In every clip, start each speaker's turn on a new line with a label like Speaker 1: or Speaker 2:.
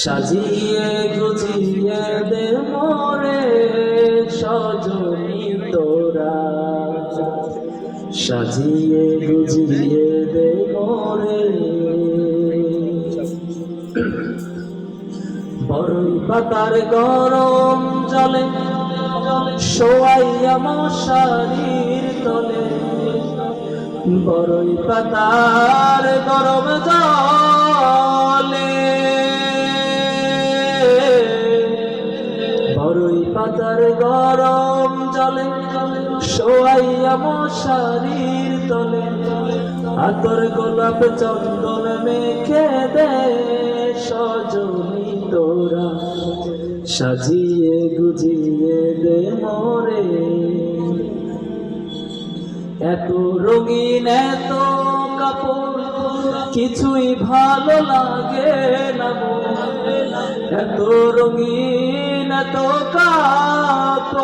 Speaker 1: সাজিয়ে গুজিয়ে দে মোরে সজনী তোরা, সাজিয়ে গুজিয়ে দে মোরে। বরই পাতার গরম জলে শোয়াইয়া মশারির তলে, বরই পাতার গরম জলে, বরই পাতার গরম জলে শোয়াইয়া মশারির তলে, আতর গোলাপ চন্দন মেখে দে সজনী তোরা, সাজিয়ে গুজিয়ে দে মোরে। এত রঙিন এত কাপড় কিছুই ভালো লাগে না, এত রঙিন এত কাপড়,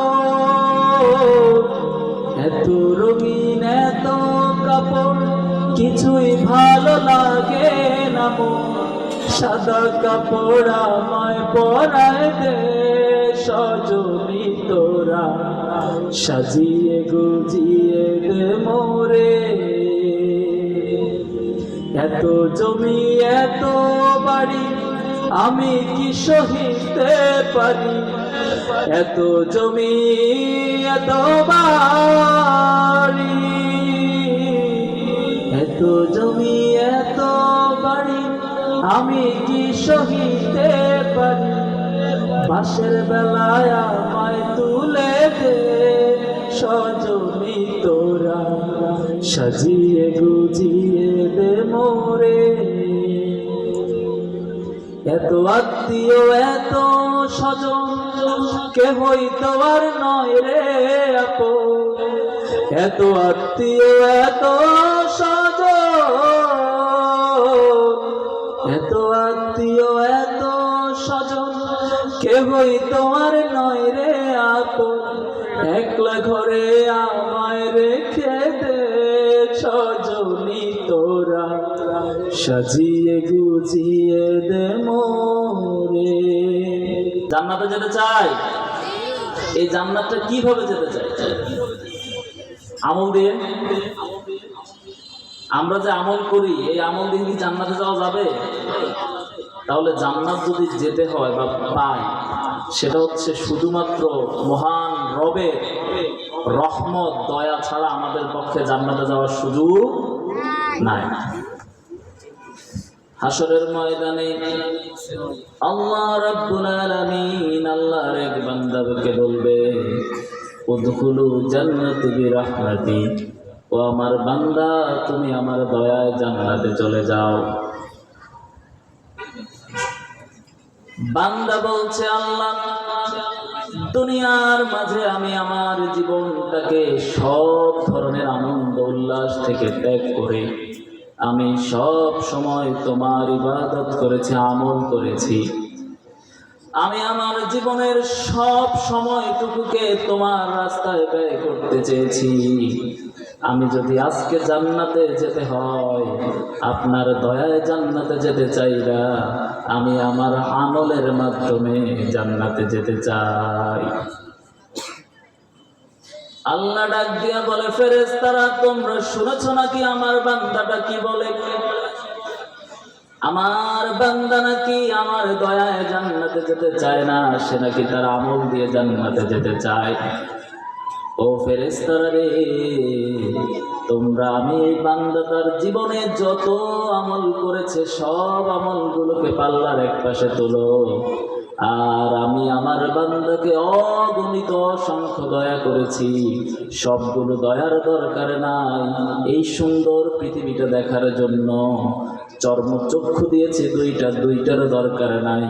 Speaker 1: এত রঙিন এত কাপড় কিছুই ভালো লাগে না। সাদা কাপড় আমায় পরায় দে সজনী তোরা, সাজিয়ে গুজিয়ে দে মোরে। এত জমি এত বাড়ি আমি কি সহিতে পারি, এত জমি এত বাড়ি, এত জমি এত বাড়ি আমি কি সহিতে পারি। বাসের বেলায় আমায় তুলে দে সজনী তোরা, সাজিয়ে গুজিয়ে দে মোরে। এত আত্মীয় এত স্বজন কেহই তো আর নয় রে আপন, এত আত্মীয় এত স্বজন, এত আত্মীয় এত স্বজন কেহই তোমার নয় রে আপন। একলা ঘরে আমায় রেখে দে সজনী তোরা, সাজিয়ে গুজিয়ে দে মোরে। জান্নাতে যেতে চাই, এই জান্নাতটা কিভাবে যেতে চাই? আমল দিয়ে। আমরা যে আমল করি এই আমল দিয়ে কি জান্নাতে যাওয়া যাবে? তাহলে জান্নাত যদি যেতে হয় বা পাই, সেটা হচ্ছে শুধুমাত্র মহান রবের রহমত দয়া ছাড়া আমাদের পক্ষে জান্নাতে যাওয়ার সুযোগ নাই। হাসরের ময়দানে আল্লাহ রাব্বুল আলামিন আল্লাহর এক বান্দাকে বলবে, উদখুলু জান্নাতি বিরহমাতি, ও আমার বান্দা তুমি আমার দয়ায় জান্নাতে চলে যাও। বান্দা বলছে, আল্লাহ দুনিয়ার মাঝে আমি আমার জীবনটাকে সব ধরনের আনন্দ উল্লাস থেকে ত্যাগ করে আমি সব সময় তোমার ইবাদত করেছি, আমল করেছি। আমি আমার জীবনের সব সময়টুকুকে তোমার রাস্তায় ব্যয় করতে চেয়েছি। আমি যদি আজকে জান্নাতে যেতে হয়, আপনার দয়ায় জান্নাতে যেতে চাই না, আমি আমার আমলের মাধ্যমে জান্নাতে যেতে চাই। আল্লাহ ডাক দিয়া বলে, ফেরেশতারা তোমরা শুনেছো নাকি আমার বান্দাটা কি বলে? আমার বান্দা নাকি আমার দয়ায় জান্নাতে যেতে চায় না, সে নাকি তার আমল দিয়ে জান্নাতে যেতে চায়। ও ফেরেশতারা রে, তোমরা আমি এই বান্দা তার জীবনে যত আমল করেছে সব আমলগুলোকে পাল্লার এক পাশে তোলো, আর আমি আমার বান্দাকে অগণিত অসংখ্য দয়া করেছি। সবগুলো দয়ার দরকার নাই, এই সুন্দর পৃথিবীটা দেখার জন্য চর্মচক্ষু দিয়েছে দুইটা, দুইটার দরকার নাই,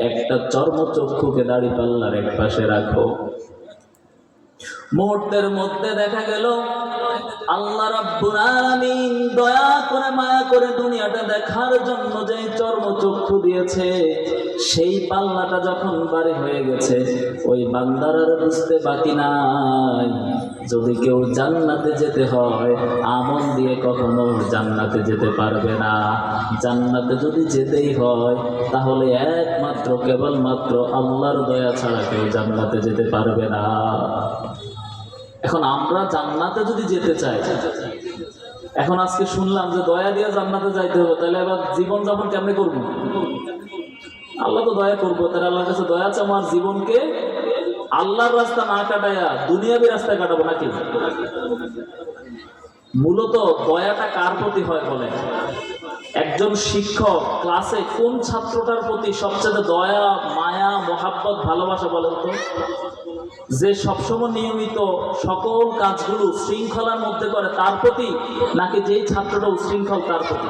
Speaker 1: একটা চর্মচক্ষুকে দাড়িপাল্লার এক পাশে রাখো। মুহূর্তের মধ্যে দেখা গেল আল্লাহ রাব্বুল আলামিন দয়া করে মায়া করে দুনিয়াটা দেখার জন্য যে চর্মচক্ষু দিয়েছে, সেই পাল্লাটা যখন বাড়ি হয়ে গেছে, ওই বান্দার আর বুঝতে বাকি নাই, যদি কেউ জান্নাতে যেতে হয় আমল দিয়ে কখনো জান্নাতে যেতে পারবে না। জান্নাতে যদি যেতেই হয় তাহলে একমাত্র কেবলমাত্র আল্লাহর দয়া ছাড়া কেউ জান্নাতে যেতে পারবে না। এখন আমরা জান্নাতে যদি যেতে চাই, এখন আজকে শুনলাম যে দয়া দিয়ে জান্নাতে যাইতে হবে, তাহলে এবার জীবনযাপন কেমনে করবো? আল্লাহ তো দয়া করবো, তাহলে আল্লাহর কাছে দয়া আছে আমার জীবনকে আল্লাহর রাস্তা না কাটাইয়া দুনিয়াবী রাস্তায় কাটাবো নাকি? মূলত দয়াটা কার প্রতি হয় বলে? একজন শিক্ষক ক্লাসে কোন ছাত্রটার প্রতি সবচেয়ে দয়া, মায়া, মোহাব্বত, ভালোবাসা বলেন তো? যে সবসময় নিয়মিত সকল কাজগুলো শৃঙ্খলার মধ্যে করে তার প্রতি, নাকি যেই ছাত্রটা উশৃঙ্খল তার প্রতি?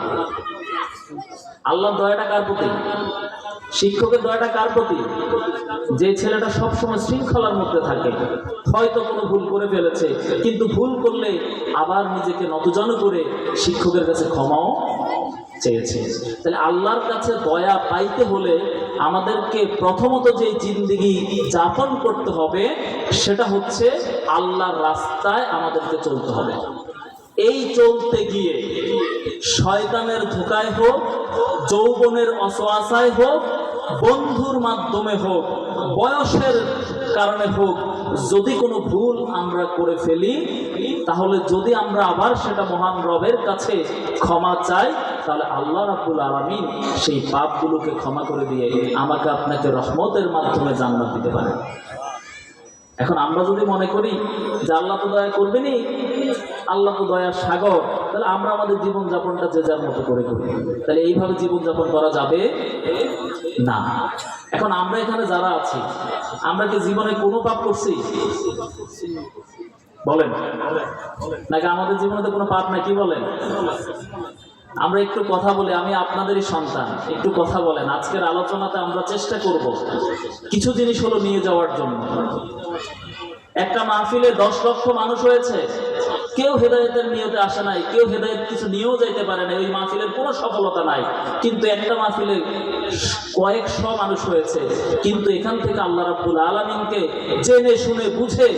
Speaker 1: আল্লাহর দয়াটা কার প্রতি? শিক্ষকের দয়াটা কার প্রতি? যে ছেলেটা সবসময় শৃঙ্খলার মধ্যে থাকে, হয়তো কোনো ভুল করে ফেলেছে, কিন্তু ভুল করলে আবার নিজেকে নতজান করে শিক্ষকের কাছে ক্ষমাও চেয়েছে। তাহলে আল্লাহর কাছে দয়া পাইতে হলে আমাদেরকে প্রথমত যে জিন্দেগি যাপন করতে হবে সেটা হচ্ছে আল্লাহর রাস্তায় আমাদেরকে চলতে হবে। এই চলতে গিয়ে শয়তানের ধোঁকায় হোক, যৌবনের অসহায় হোক, বন্ধুর মাধ্যমে হোক, বয়সের কারণে হোক, যদি কোনো ভুল আমরা করে ফেলি, তাহলে যদি আমরা আবার সেটা মহান রবের কাছে ক্ষমা চাই, তাহলে আল্লাহ রাব্বুল আলামিন সেই পাপগুলোকে ক্ষমা করে দিয়ে আমাকে আপনাকে রহমতের মাধ্যমে জান্নাত দিতে পারে। এখন আমরা যদি মনে করি যে আল্লাহ তো দয়া করবেনই, আল্লাহ তো দয়ার সাগর, তাহলে আমরা আমাদের জীবনযাপনটা যে যার মতো করে করি, তাহলে এইভাবে জীবনযাপন করা যাবে না। এখন আমরা এখানে যারা আছি, আমরা কি জীবনে কোনো পাপ করছি? বলেন, নাকি আমাদের জীবনে তো কোনো পাপ নাই? কি বলেন? আমরা একটু কথা বলি, আমি আপনাদেরই সন্তান, একটু কথা বলেন। আজকের আলোচনাতে আমরা চেষ্টা করব কিছু জিনিস হলো নিয়ে যাওয়ার জন্য। একটা মাহফিলে 10 লক্ষ মানুষ হয়েছে, কেউ হেদায়েতের নিয়তে আসে নাই, কেউ হেদায়েত কিছু নিয়েও যাইতে পারে না, ওই মাহফিলের কোনো সফলতা নাই। কিন্তু একটা মাহফিলে কয়েকশো মানুষ হয়েছে, কিন্তু এখান থেকে আল্লাহ রাব্বুল আলামিনকে জেনে শুনে বুঝে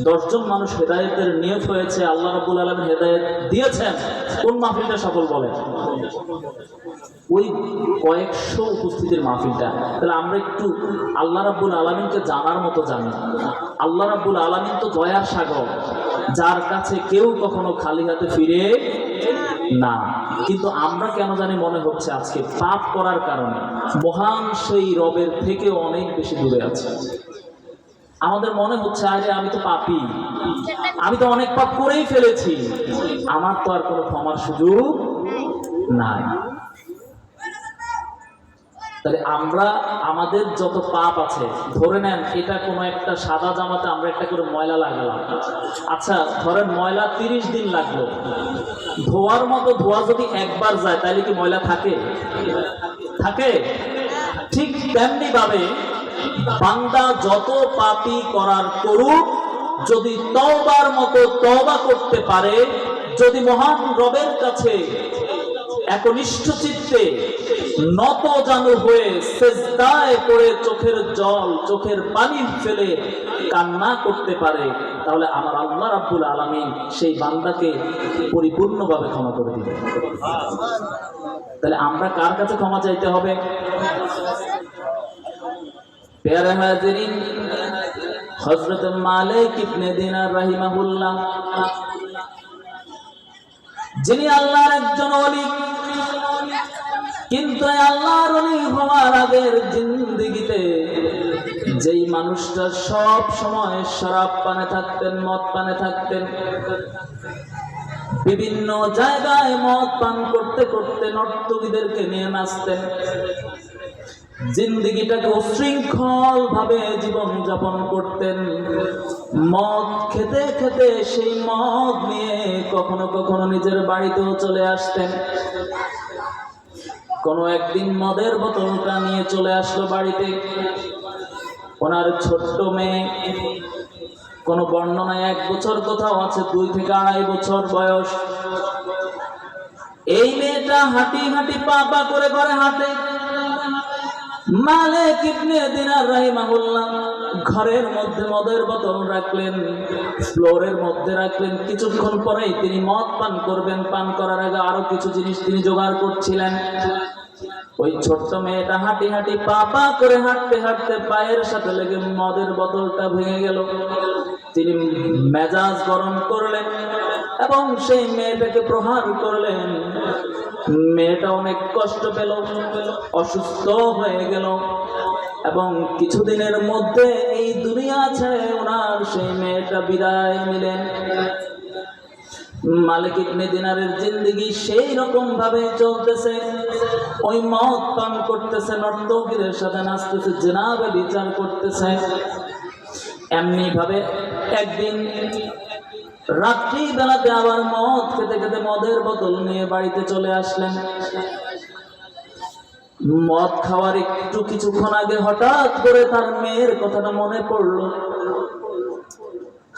Speaker 1: 10 জন মানুষ হেদায়েতের নিয়ত হয়েছে, আল্লাহ রাব্বুল আলামিন হেদায়েত দিয়েছেন। কোন মাহফিলটা সফল বলেন? ওই কয়েকশো উপস্থিতির মাহফিলটা। তাহলে আমরা একটু আল্লাহ রাব্বুল আলামিনকে জানার মতো জানি। আল্লাহ রাব্বুল আলামিন তো দয়ার সাগর, যার কাছে কেউ কখনো খালি হাতে ফিরে না। কিন্তু আমরা কেন জানি মনে হচ্ছে আজকে পাপ করার কারণে মহান সেই রবের থেকে অনেক বেশি দূরে আছে। আমাদের মনে হচ্ছে আরে আমি তো পাপী, আমি তো অনেক পাপ করেই ফেলেছি, আমার তো আর কোনো ক্ষমার সুযোগ নাই। তাহলে আমরা আমাদের যত পাপ আছে, ধরে নেন এটা কোনো একটা সাদা জামাতে আমরা একটা করে ময়লা লাগালাম। আচ্ছা ধরেন ময়লা 30 দিন লাগলো, ধোয়ার মতো ধোয়া যদি একবার যায় তাহলে কি ময়লা থাকে? থাকে? ঠিক তেমনি ভাবে বান্দা যত পাপী করার করুক, যদি তওবার মতো তওবা করতে পারে, যদি মহান রবের কাছে একনিষ্ঠ চিত্তে নত জানু হয়ে সেজদায় পড়ে চোখের জল, চোখের পানি ফেলে কান্না করতে পারে, তাহলে আমার আল্লাহ রাব্বুল আলামিন সেই বান্দাকে পরিপূর্ণভাবে ক্ষমা করে দিবেন। তাহলে আমরা কার কাছে ক্ষমা চাইতে হবে? প্যারে হাজিরিন, হযরত মালিক ইবনে দিনার রাহিমাহুল্লাহ, যিনি আল্লাহর একজন ওলি, কিন্তু আল্লাহর ওলি হওয়ার আগের জিন্দেগিতে যেই মানুষটা সব সময় শরাব পানে থাকতেন, মদ পানে থাকতেন, বিভিন্ন জায়গায় মদ পান করতে করতে নর্তকীদেরকে নিয়ে নাচতেন, জিন্দেগিটাকে উশৃঙ্খল ভাবে জীবন যাপন করতেন, মদ খেতে খেতে সেই মদ নিয়ে কখনো কখনো নিজের বাড়িতেও চলে আসতেন। কোনো একদিন মদের বোতলটা নিয়ে চলে আসলো বাড়িতে। ওনার ছোট্ট মেয়ে, কোনো বর্ণনায় 1 বছর, কোথাও আছে 2 থেকে 2.5 বছর বয়স। এই মেয়েটা হাঁটি হাঁটি পা পা করে ঘরে হাঁটে। মালিক ইবনে দিনার রাহিমাহুল্লাহ ঘরের মধ্যে মদের বোতল রাখলেন, ফ্লোরের মধ্যে রাখলেন। কিছুক্ষণ পরেই তিনি মদ পান করবেন। পান করার আগে আরো কিছু জিনিস তিনি জোগাড় করছিলেন। ওই ছোট্ট মেয়েটা হাঁটি হাঁটি পা পা করে হাঁটতে হাঁটতে পায়ের সাথে লেগে মদের বোতলটা ভেঙে গেল। তিনি মেজাজ গরম করলেন এবং সেই মেয়েটাকে প্রহার করলেন। মেয়েটা অনেক কষ্ট পেল, অসুস্থ হয়ে গেল এবং কিছুদিনের মধ্যে এই দুনিয়া ছেড়ে ওনার সেই মেয়েটা বিদায় নিলেন। মালিক ইবনে দিনারের জিন্দেগি সেই রকম ভাবে চলতেছে। ওই মদ পান করতেছে, নর্তকীদের সাথে নাচতেছে, জিনাবে বিচার করতেছে। এমনি ভাবে একদিন রাত্রি বেলাতে আবার মদ খেতে খেতে মদের বোতল নিয়ে বাড়িতে চলে আসলেন। মদ খাওয়ার একটু কিছুক্ষণ আগে হঠাৎ করে তার মেয়ের কথাটা মনে পড়লো।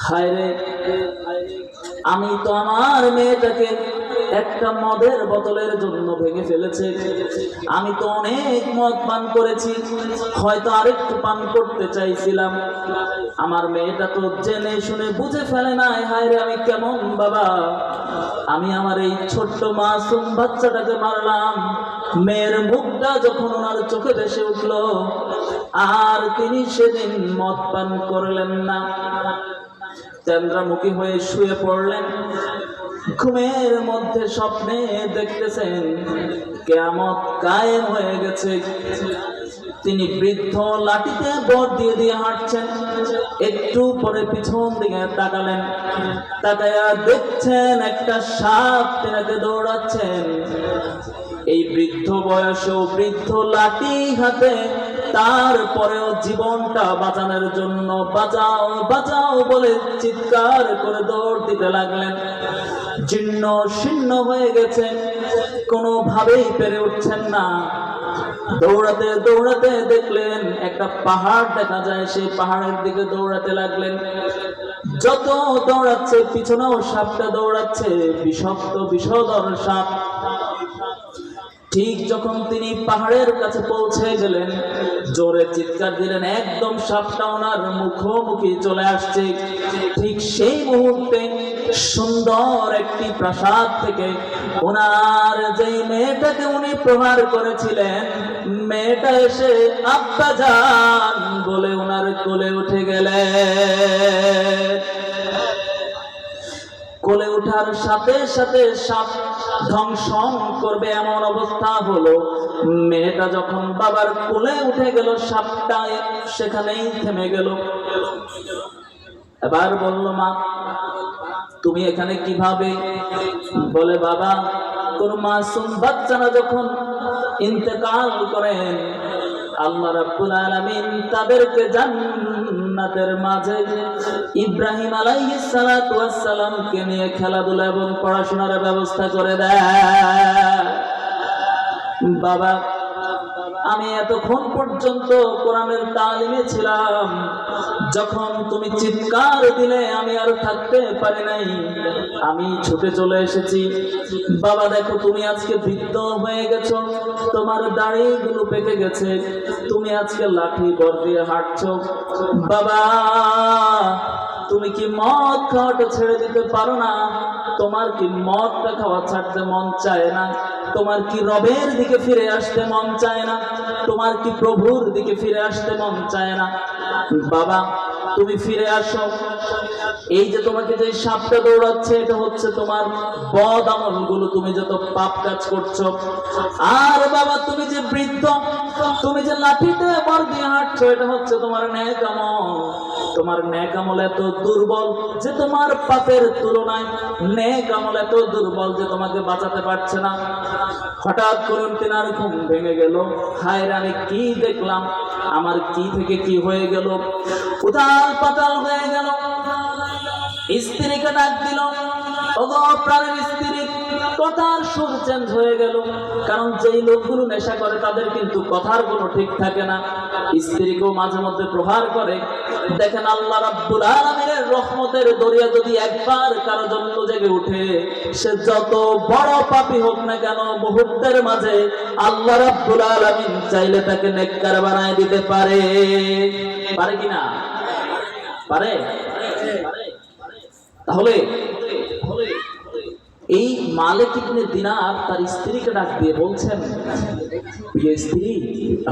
Speaker 1: হায় রে, আমি তো আমার মেয়েটাকে একটা মদের বোতলের জন্য ভেঙে ফেলেছে। আমি তো অনেক মদ পান করেছি, হয়তো আরেকটু পান করতে চাইছিলাম। আমার মেয়েটা তো জেনে শুনে বুঝে ফেলে নাই। হায় রে, আমি কেমন বাবা! আমি আমার এই ছোট্ট মাসুম বাচ্চাটাকে মারলাম। মেয়ের মুখটা যখন ওনার চোখে ভেসে উঠল, আর তিনি সেদিন মদ পান করলেন না, চন্দ্রমুখী হয়ে শুয়ে পড়লেন। ঘুমের মধ্যে স্বপ্নে দেখতেছেন কিয়ামত কায়েম হয়ে গেছে। তিনি বৃদ্ধ লাঠিতে বর দিয়ে দিয়ে হাঁটছেন। একটু পরে পিছন দিকে তাকালেন, তাকায়া দেখছেন একটা সাপ তেনাকে দৌড়াচ্ছেন। এই বৃদ্ধ বয়সেও বৃদ্ধ লাঠি হাতে, তারপরেও জীবনটা বাঁচানোর জন্য বাঁচাও বাঁচাও বলে চিৎকার করে দৌড় দিতে লাগলেন। জীর্ণ শীর্ণ হয়ে গেছে, কোনোভাবেই পেরে উঠছেন না। দৌড়াতে দৌড়াতে দেখলেন একটা পাহাড় দেখা যায়, সেই পাহাড়ের দিকে দৌড়াতে লাগলেন। যত দৌড়াচ্ছে পিছনেও সাপটা দৌড়াচ্ছে, বিষাক্ত বিষধর সাপ। ঠিক যখন তিনি পাহাড়ের কাছে পৌঁছে গেলেন, জোরে চিৎকার দিলেন, একদম সাপটা ওনার মুখোমুখি চলে আসছে। ঠিক সেই মুহূর্তে সুন্দর একটি প্রাসাদ থেকে ওনার যেই মেয়েটাকে উনি প্রহার করেছিলেন, মেয়েটা এসে আব্বা জান বলে ওনার কোলে উঠে গেলেন। কোলে ওঠার সাথে সাথে সাপ ধ্বংসন করবে এমন অবস্থা হলো। মেয়েটা যখন বাবার কোলে উঠে গেল, সাপটা সেখানেই থেমে গেল। এবার বলল, মা তুমি এখানে কিভাবে? বলে, বাবা, কোন মাসুম বাচ্চারা যখন ইন্তেকাল করেন, আল্লাহ রাব্বুল আলামিন তাদেরকে জান্নাতের মাঝে ইব্রাহিম আলাইহিস সালাতু ওয়াস সালামকে নিয়ে খেলাধুলা এবং পড়াশোনার ব্যবস্থা করে দেয়। বাবা, আমি এতক্ষণ পর্যন্ত কোরআনের তালিমে ছিলাম, যখন তুমি চিৎকার দিলে আমি আর থাকতে পারি নাই, আমি ছুটে চলে এসেছি। বাবা দেখো, তুমি আজকে বৃদ্ধ হয়ে গেছো, তোমার দাড়িগুলো পেকে গেছে, তুমি আজকে লাঠি বর দিয়ে হাঁটছো। বাবা, তুমি কি মদ খাওয়াটা ছেড়ে দিতে পারো না? তোমার কি মদটা খাওয়া ছাড়তে মন চায় না? তোমার কি রবের দিকে ফিরে আসতে মন চায় না? তোমার কি প্রভুর দিকে ফিরে আসতে মন চায় না? বাবা, তুমি ফিরে আসো। এই যে তোমাকে যে সাপটা দৌড়াচ্ছে, এটা হচ্ছে তোমার বদ আমলগুলো, তুমি যত পাপ কাজ করছো। আর বাবা, তুমি যে বৃদ্ধ, তুমি যে লাঠিতে বর দিয়ে হাঁটছো, এটা হচ্ছে তোমার নেক আমল। তোমার নেক আমল এত দুর্বল যে তোমার পাপের তুলনায় নেক আমল এত দুর্বল যে তোমাকে বাঁচাতে পারছে না। হঠাৎ করে তিনার ঘুম ভেঙে গেল। হায় রে, আমি কি দেখলাম, আমার কি থেকে কি হয়ে গেল, উথাল পাতাল হয়ে গেল। স্ত্রীকে ডাক দিল, ওগো প্রাণের স্ত্রী, কথার সুর চেঞ্জ হয়ে গেল। কারণ যেই লোকগুলো নেশা করে তাদের কিন্তু কথার কোনো ঠিক থাকে না, স্ত্রীকেও মাঝে মধ্যে প্রহার করে। দেখেন আল্লাহ রাব্বুল আলামিনের রহমতের দরিয়া যদি একবার কারো জন্য জেগে উঠে, সে যত বড় পাপী হোক না কেন মুহূর্তের মাঝে আল্লাহ রাব্বুল আলামিন চাইলে তাকে নেককার বানায় দিতে পারে। পারে কিনা? পারে। তাহলে এই মালিক ইবনে দিনার তার স্ত্রীকে ডাক দিয়ে বলছেন, প্রিয় স্ত্রী,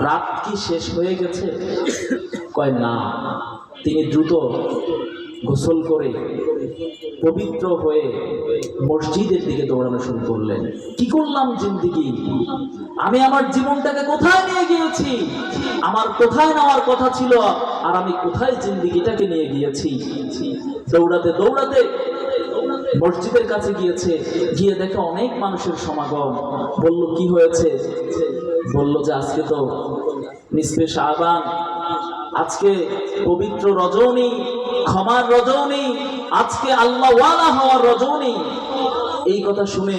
Speaker 1: রাত কি শেষ হয়ে গেছে? কয় না। তিনি দ্রুত গোসল করে পবিত্র হয়ে মসজিদের দিকে দৌড়ানো শুরু করলেন। কি করলাম জিন্দেগি, আমি আমার জীবনটাকে কোথায় নিয়ে গিয়েছি? আমার কোথায় নেওয়ার কথা ছিল আর আমি কোথায় জিন্দেগিটাকে নিয়ে গিয়েছি? দৌড়াতে দৌড়াতে মসজিদের কাছে গিয়েছে, গিয়ে দেখে অনেক মানুষের সমাগম। বলল, কি হয়েছে? বলল যে আজকে তো নিসফে শাবান, আজকে পবিত্র রজনী, ক্ষমার রজনী, আজকে আল্লাহ ওয়ালা হওয়ার রজনী। এই কথা শুনে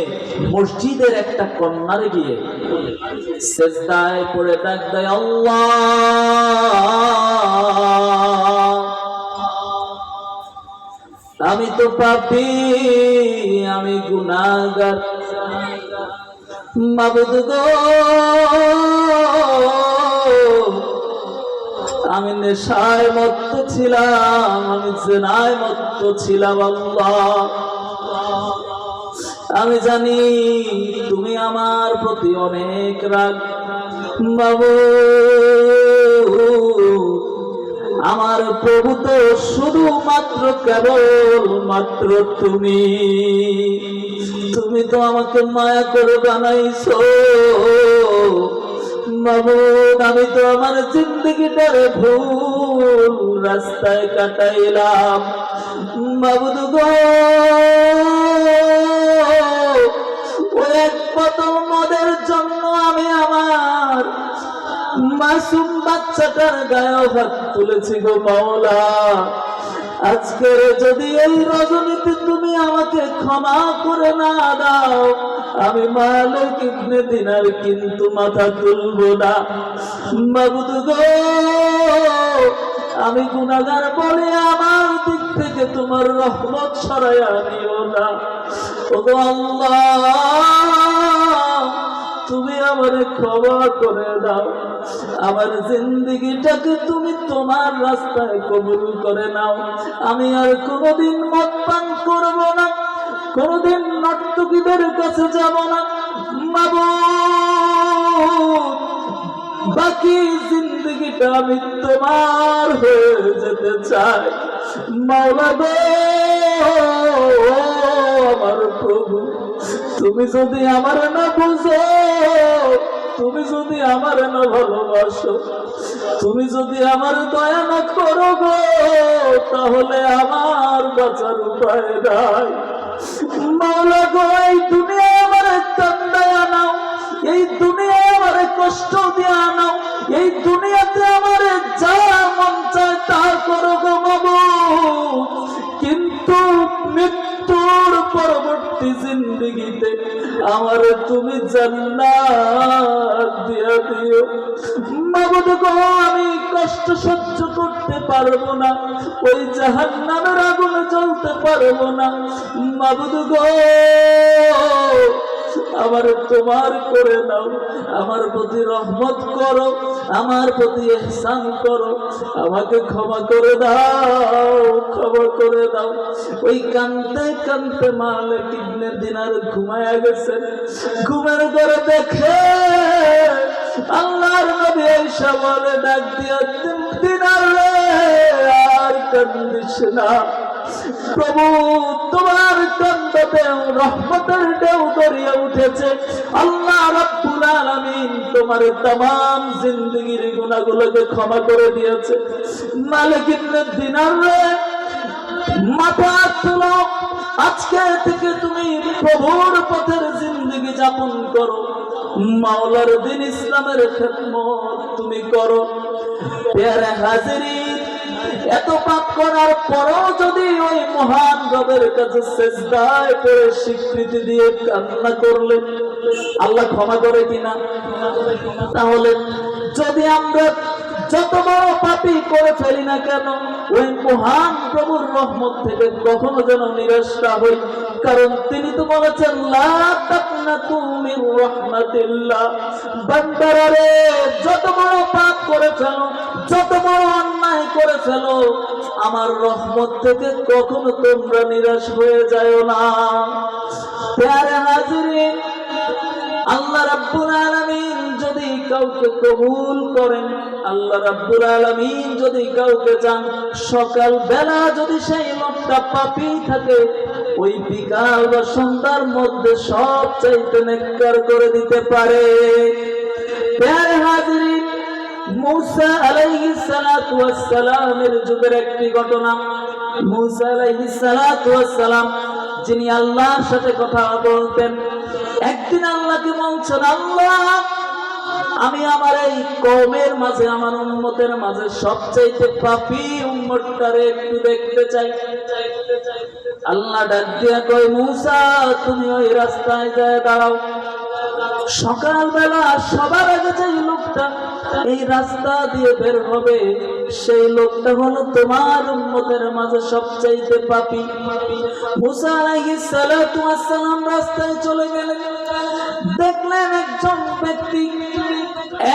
Speaker 1: মসজিদের একটা কর্নারে গিয়ে সেজদায় পড়ে ডাক দেয়, আল্লাহ, আমি তো পাপী, আমি গুনাহগার, মাবুদ গো, আমি নেশায় মত্ত ছিলাম, আমি জিনায় মত্ত ছিলাম। আল্লাহ, আমি জানি তুমি আমার প্রতি অনেক রাগ। মাবুদ, আমার প্রভু তো শুধুমাত্র কেবল মাত্র তুমি। তুমি তো আমাকে মায়া করে বানাইছো। মাবুদ, আমি তো আমার জিন্দগিটারে ভুল রাস্তায় কাটাইলাম। মাবুদ গো, ওই এক বোতল মদের জন্য আমি আমার মাসুম বাচ্চাটার গায়ে হাত তুলেছি গো মাওলা। আজকে যদি এই রজনীতে তুমি আমাকে ক্ষমা করে না দাও, আমি মালিক ইবনে দিনার কিন্তু মাথা তুলবো না। মাবুদ গো, আমি গুনাহগার বলে আমার দিক থেকে তোমার রহমত সরাইয়া নিও না। ওগো আল্লাহ, তুমি আমারে ক্ষমা করে দাও। আমার জিন্দেগিটাকে তুমি তোমার রাস্তায় কবুল করে নাও। আমি আর কোনোদিন মদ পান করবো না, কোনোদিন নর্তকীদের কাছে যাব না। মাবুদ, বাকি জিন্দেগিটা আমি তোমার হয়ে যেতে চাই। মাওলা গো, আমার প্রভু, তুমি যদি আমার না বুঝো, তুমি যদি আমার না ভালোবাসো, তুমি যদি আমার দয়া না করো গো, তাহলে আমার বাঁচার উপায় নাই। মাওলা গো, এই দুনিয়া আমার কান্দায়া নাও, এই দুনিয়া আমার কষ্ট দিয়া নাও, এই দুনিয়াতে আমার যা মন চায় তা করো গো মাবুদ, কিন্তু মৃত্যুর পরবর্তী জিন্দেগিতে আমার তুমি জান্নাত দিয়া দিও। মাবুদ গো, আমি কষ্ট সহ্য করতে পারবো না, ওই জাহান্নামের আগুনে জ্বলতে পারবো না। মাবুদ গো, আমার তোমার করে নাও, আমার প্রতি রহমত করো, আমার প্রতি ইহসান করো, আমাকে ক্ষমা করে দাও, ক্ষমা করে দাও। ওই কানতে কানতে মালিক ইবনে দিনার ঘুমায়া গেছে। ঘুমের ঘরে দেখে আল্লাহর নবী আয়েশা বলে, ডাক দিয়া, দিনার রে, আর কান্দিস না, প্রভু তোমার কান্দাতে রহমতের ঢেউ গড়িয়ে উঠেছে। আল্লাহ রাব্বুল আলামিন তোমার तमाम জিন্দেগীর গুনাহগুলোকে ক্ষমা করে দিয়েছে। মালিক ইবনে দিনার রে, মাথা তুলো, আজকে থেকে তুমি প্রভুর পথের জিন্দেগি যাপন করো, মাওলার দ্বীন ইসলামের খেদমত তুমি করো। প্যারা হাজিরিন, এত পাপ করার পরও যদি ওই মহান রবের কাছে সিজদায় পড়ে স্বীকৃতি দিয়ে কান্না করলে আল্লাহ ক্ষমা করে কিনা? তাহলে যদি আমরা যত বড় পাপী করে ফেলি না কেন, ওই মহান প্রভুর রহমত থেকে কখনো যেন নিরাশ না হই। কারণ তিনি তো বলেছেন, লা তাকনাতু মির রাহমাতিল্লাহ। বান্দারা রে, যত বড় পাপ করে ফেলো, যত বড় অন্যায় করে ফেলো, আমার রহমত থেকে কখনো তোমরা নিরাশ হয়ে যাও না। প্যারে হাজিরিন, আল্লাহ রাব্বুল আলামিন যদি কাউকে কবুল করেন, আল্লাহ রাব্বুল আলামিন যদি কাউকে চান, সকাল বেলা যদি সেই লোকটা পাপী থাকে, ওই বিকাল বা সন্ধ্যার মধ্যে সব চাইতে নেককার করে দিতে পারে। প্যারে হাজিরিন, মূসা আলাইহিস সালাতু ওয়াস সালামের যুগের একটি ঘটনা। মূসা আলাইহিস সালাতু ওয়াস সালাম, যিনি আল্লাহর সাথে কথা বলতেন, একদিন আল্লাহকে বলছেন, আল্লাহ, আমি আমার এই কওমের মাঝে, আমার উম্মতের মাঝে সবচাইতে পাপী উম্মতটারে একটু দেখতে চাই। আল্লাহ ডাক দিয়া কয়, মূসা, তুমি ওই রাস্তায় যায় দাঁড়াও। সকালবেলা সবার আগে যে লোকটা এই রাস্তা দিয়ে বের হবে, সেই লোকটা হলো তোমার উম্মতের মাঝে সবচাইতে পাপী। মূসা আলাইহিস সালাতু ওয়াস সালাম রাস্তায় চলে গেলেন। দেখলেন একজন ব্যক্তি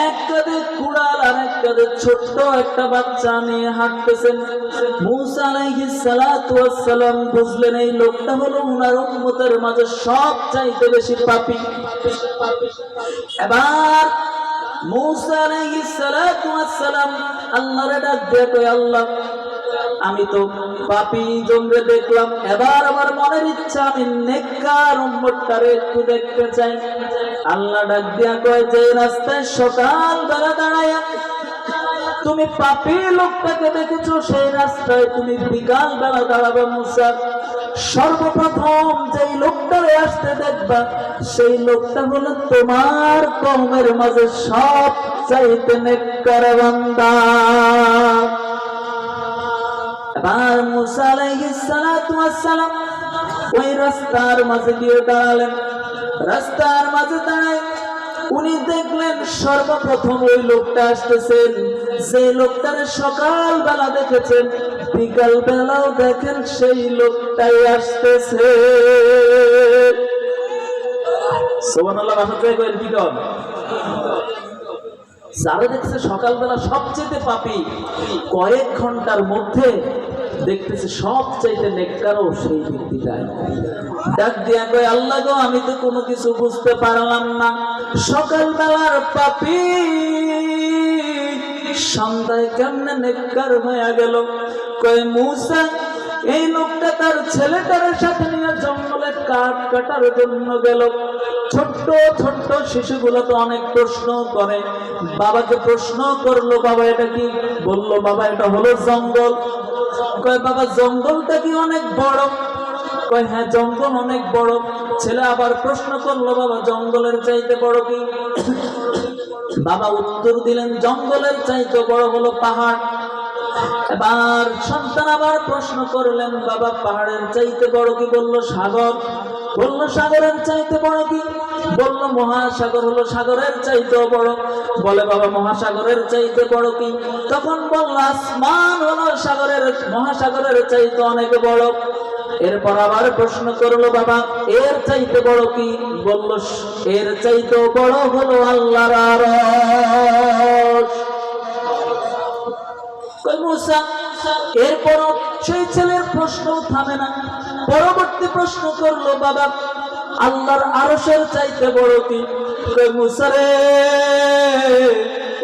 Speaker 1: এক কাঁধে কুড়াল আর এক কাঁধে ছোট্ট একটা বাচ্চা নিয়ে হাঁটতেছেন। মূসা আলাইহিস সালাতু ওয়াস সালাম বুঝলেন এই লোকটা হলো উনার উম্মতের মাঝে সবচাইতে বেশি পাপী। এবার মূসা আলাইহিস সালাতু ওয়াস সালাম আল্লাহরে ডাক দিয়ে কয়, আল্লাহ, আমি তো পাপী জনরে দেখলাম, এবার আমার মনের ইচ্ছা আমি নেককার উম্মতটারে একটু দেখতে চাই। আল্লাহ ডাক দিয়া কয়, যে রাস্তায় সকাল বেলা দাঁড়ায়া তুমি পাপী লোকটাকে দেখেছো, সেই রাস্তায় তুমি বিকাল বেলা দাঁড়াবে মূসা। সর্বপ্রথম যেই লোকটারে আসতে দেখবা, সেই লোকটা হলো তোমার কওমের মাঝে সব চাইতে নেককার বান্দা। এবার মূসা আলাইহিস সালাতু ওয়াস সালাম ওই রাস্তার মাঝে গিয়ে দাঁড়ালেন। রাস্তার মাঝে দাঁড়ায় উনি দেখলেন সর্বপ্রথম ওই লোকটা আসতেছেন, যে লোকটারে সকাল বেলা দেখেছেন, বিকাল বেলাও দেখেন সেই লোকটাই আসতেছে। সুবহানাল্লাহ। বাসাতে কইেন কি কন? যারা দেখছে সকালবেলা সবচেয়ে পাপী, কয়েক ঘন্টার মধ্যে দেখতেছে সবচাইতে নেককারও সেই ব্যক্তিটাই। ডাক দিয়া কয়, আল্লাহ গো, আমি তো কোনো কিছু বুঝতে পারলাম না, সকালবেলার পাপী সন্ধ্যায় কেমনে নেককার হয়ে গেল। কয়, মূসা, এই লোকটা তার ছেলেটার সাথে নিয়ে জঙ্গলে কাঠ কাটার জন্য গেল। ছোট্ট ছোট্ট শিশুগুলো তো অনেক প্রশ্ন করে, বাবাকে প্রশ্ন করলো, বাবা এটা কি? বললো, বাবা এটা হলো জঙ্গল। কয়, বাবা জঙ্গলটা কি অনেক বড়? কয়, হ্যাঁ, জঙ্গল অনেক বড়। ছেলে আবার প্রশ্ন করলো, বাবা জঙ্গলের চাইতে বড় কি? বাবা উত্তর দিলেন, জঙ্গলের চাইতে বড় হলো পাহাড়। এবার সন্তান আবার প্রশ্ন করলেন, বাবা পাহাড়ের চাইতে বড় কি? বললো সাগর। বললো সাগরের চাইতে বড় কি? বললো মহাসাগর হলো সাগরের চাইতেও বড়। বলে, বাবা মহাসাগরের চাইতে বড় কি? তখন বললো আসমান হলো মহাসাগরের চাইতে অনেক বড়। এরপর আবার প্রশ্ন করলো, বাবা এর চাইতে বড় কি? বললো এর চাইতেও বড় হলো আল্লাহর আরশ। মূসা এরপরও সেই ছেলের প্রশ্ন থামে না, পরবর্তী প্রশ্ন করলো, বাবা আল্লাহর আরশের চাইতে বড় কি? মূসা রে,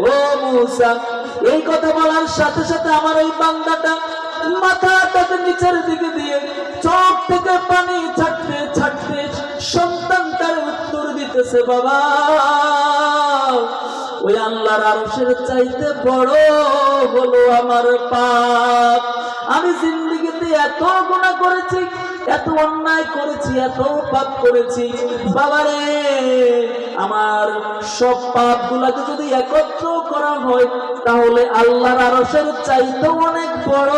Speaker 1: ও মূসা, এই কথা বলার সাথে সাথে আমার এই বান্দাটা মাথাটাকে নিচের দিকে দিয়ে চোখ থেকে পানি ছাড়তে ছাড়তে সন্তানটার উত্তর দিতেছে, বাবা ওই আল্লাহর আরশের চাইতে বড় হলো আমার পাপ। আমি জিন্দেগিতে এত গুনাহ করেছি, এত অন্যায় করেছি, এত পাপ করেছি বাবারে, আমার সব পাপ গুলাকে যদি একত্র করা হয় তাহলে আল্লাহর আরশের চাইতে অনেক বড়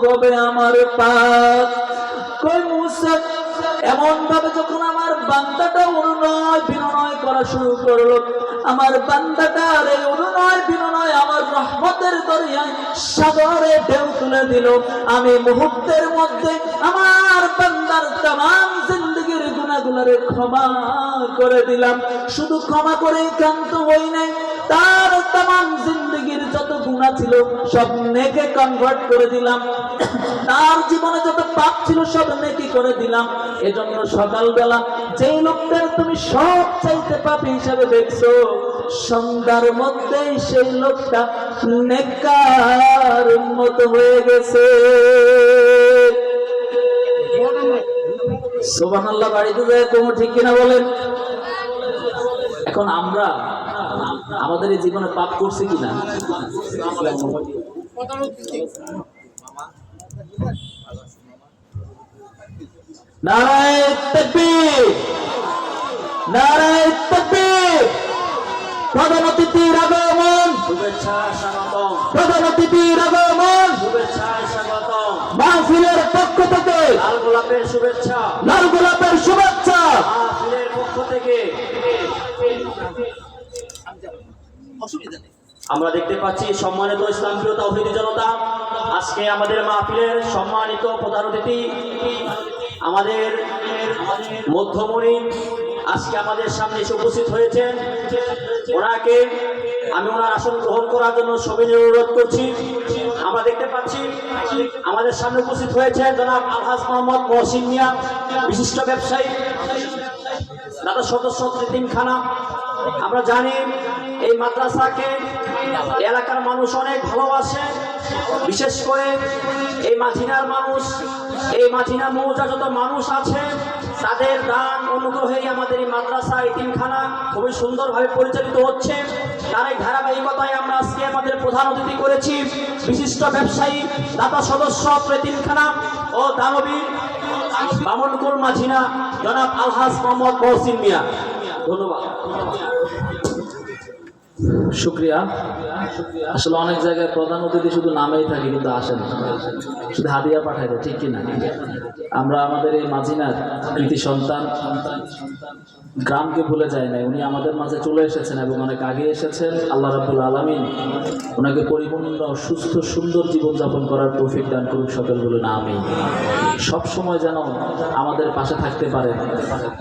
Speaker 1: হবে আমার পাপ। কই মুসা এমন ভাবে যখন আমার বান্দাটা অনুনয় বিনয় করা শুরু করলো, আমার বান্দাটার এই অনুনয় বিনয় আমার রহমতের দরিয়ায় সাগরে ঢেউ তুলে দিল। আমি মুহূর্তের মধ্যে আমার বান্দার তামাম জিন্দেগির গুনাহগুলোরে ক্ষমা করে দিলাম। শুধু ক্ষমা করেই ক্ষান্ত হই নাই, তার তামাম জিন্দেগির যত গুনাহ ছিল সব নেকে কনভার্ট করে দিলাম, তার জীবনে যত পাপ ছিল সব নেকি করে দিলাম। এজন্য সকালবেলা যেই লোকটার তুমি সব চাইতে পাপী হিসাবে দেখছো, সন্ধ্যার মধ্যেই সেই লোকটা নেককার মতো হয়ে গেছে। সুবহানাল্লাহ। বাড়িতে যায় তোমরা ঠিক কিনা বলেন? এখন আমরা আমাদের এই জীবনে পাপ করছি কিনা? নারায়ে তাকবীর, নারায়ে তাকবীর। প্রধান অতিথির আগমন, শুভেচ্ছা স্বাগতম। প্রধান অতিথির আগমন, শুভেচ্ছা স্বাগতম। মাহফিলের পক্ষ থেকে লাল গোলাপের শুভেচ্ছা, লাল গোলাপের শুভেচ্ছা মাহফিলের পক্ষ থেকে। অসুবিধা নেই। আমরা দেখতে পাচ্ছি সম্মানিত ইসলাম প্রিয় তাওহীদি জনতা, আজকে আমাদের মাহফিলের সম্মানিত প্রধান অতিথি আমাদের মধ্যমণি আজকে আমাদের সামনে এসে উপস্থিত হয়েছেন। ওনাকে আমি ওনার আসন গ্রহণ করার জন্য সবিনয় অনুরোধ করছি। আমরা দেখতে পাচ্ছি আমাদের সামনে উপস্থিত হয়েছেন জনাব আলহাজ মোহাম্মদ মহসিন মিয়া, বিশিষ্ট ব্যবসায়ী, দাদা সদস্য এতিমখানা। আমরা জানি এই মাদ্রাসাকে এলাকার মানুষ অনেক ভালোবাসে, বিশেষ করে এই মাঝিনার মানুষ, এই মাঝিনা মৌজা যত মানুষ আছে তাদের দান অনুগ্রহেই আমাদের এই মাদ্রাসা এতিমখানা খুবই সুন্দরভাবে পরিচালিত হচ্ছে। তার এই ধারাবাহিকতায় আমরা আজকে আমাদের প্রধান অতিথি করেছি বিশিষ্ট ব্যবসায়ী, দাতা সদস্য এতিমখানা ও দানবীর বামনকুল মাঝিনা জনাব আলহাজ মোহাম্মদ মহসিন মিয়া। ধন্যবাদ, শুক্রিয়া। আসলে অনেক জায়গায় প্রধান অতিথি শুধু নামেই থাকে কিন্তু আসে না, শুধু হাদিয়া পাঠায় দেয়, ঠিক কিনা? আমরা আমাদের এই মাঝিনার কৃতি সন্তান গ্রামকে ভুলে যায় না, উনি আমাদের মাঝে চলে এসেছেন এবং অনেক আগে এসেছেন। আল্লাহ রাব্বুল আলামিন ওনাকে পরিপূর্ণ সুস্থ সুন্দর জীবনযাপন করার তৌফিক দান করুক, সকল বলে না আমিন। সবসময় যেন আমাদের পাশে থাকতে পারেন,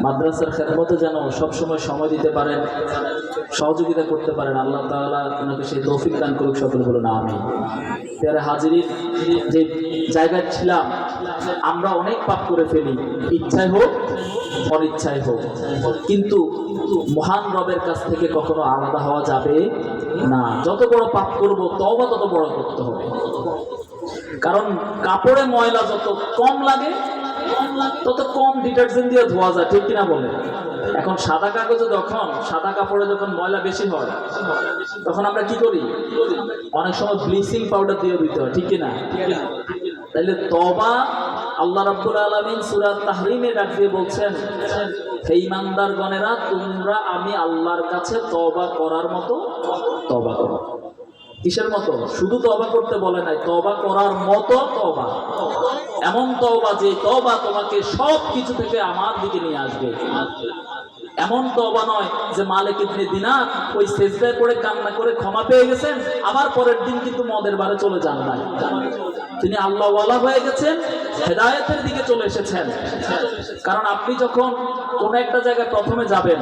Speaker 1: মাদ্রাসার খেদমতে যেন সবসময় সময় দিতে পারেন, সহযোগিতা করতে পারেন। আল্লাহ তাআলা ওনাকে সেই তৌফিক দান করুক, সকল বলে না আমিন। প্যারে হাজিরিন, যে জায়গায় ছিলাম আমরা অনেক পাপ করে ফেলি, ইচ্ছায় হোক অনিচ্ছায় হোক, কিন্তু মহান রবের কাছ থেকে কখনো আলাদা হওয়া যাবে না। যত বড় পাপ করব তওবা তত বড় করতে হবে, কারণ কাপড়ে ময়লা যত কম লাগে তত কম ডিটারজেন্ট দিয়ে ধোয়া যায়, ঠিক কিনা বলে? এখন সাদা কাগজে যখন সাদা কাপড়ে যখন ময়লা বেশি হয় তখন আমরা কি করি? অনেক সময় ব্লিচিং পাউডার দিয়ে দিতে হয়, ঠিক কিনা? তাইলে তওবা আল্লাহ রাব্বুল আলামিন সূরা তাহরিমে ডাক দিয়ে বলছেন, হে ঈমানদারগণেরা, তোমরা আমি আল্লাহর কাছে তওবা করার মতো তওবা করো। কিসের মতো? শুধু তওবা করতে বলে নাই, তওবা করার মতো তওবা, এমন তওবা যে তওবা তোমাকে সব কিছু থেকে আমার দিকে নিয়ে আসবে। এমন তওবা নয় যে মালিক ইবনে দিনার ওই সেজদায় পড়ে কান্না করে ক্ষমা পেয়ে গেছেন, আবার পরের দিন কিন্তু মদের বারে চলে যান নাই। তিনি আল্লাহ ওয়ালা হয়ে গেছেন, হেদায়েতের দিকে চলে এসেছেন। কারণ আপনি যখন কোন একটা জায়গায় প্রথমে যাবেন,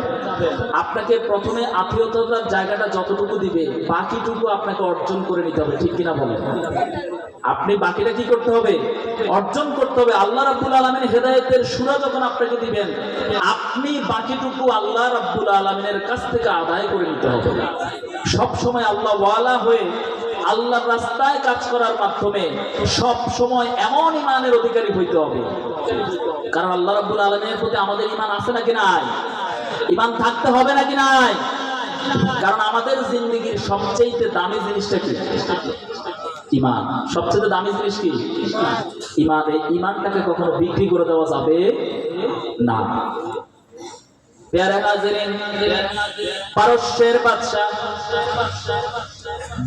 Speaker 1: আপনাকে প্রথমে আত্মীয়তার জায়গাটা যতটুকু দিবে বাকিটুকু আপনাকে অর্জন করে নিতে হবে, ঠিক কিনা বলেন? আপনি বাকিটা কি করতে হবে? অর্জন করতে হবে। আল্লাহ রাব্বুল আলামিন হেদায়েতের সূরা যখন আপনাকে দিবেন, আপনি বাকিটুকু আল্লাহ রাব্বুল আলামিনের কাছ থেকে আদায় করে নিতে হবে। সব সময় আল্লাহ ওয়ালা হয়ে আল্লাহর রাস্তায় কাজ করার মাধ্যমে সব সময় এমন ঈমানের অধিকারী হইতে হবে, কারণ আল্লাহ রাব্বুল আলামিনের প্রতি আমাদের ঈমান আছে নাকি নাই? ঈমান থাকতে হবে নাকি নাই? কারণ আমাদের জিন্দেগির সবচেয়ে দামি জিনিসটা কি? ঈমান। সবচেয়ে দামি জিনিস কি? ঈমান। এই ঈমানটাকে কখনো বিক্রি করে দেওয়া যাবে না। প্যারা হাজিরিন, পারস্যের বাদশা,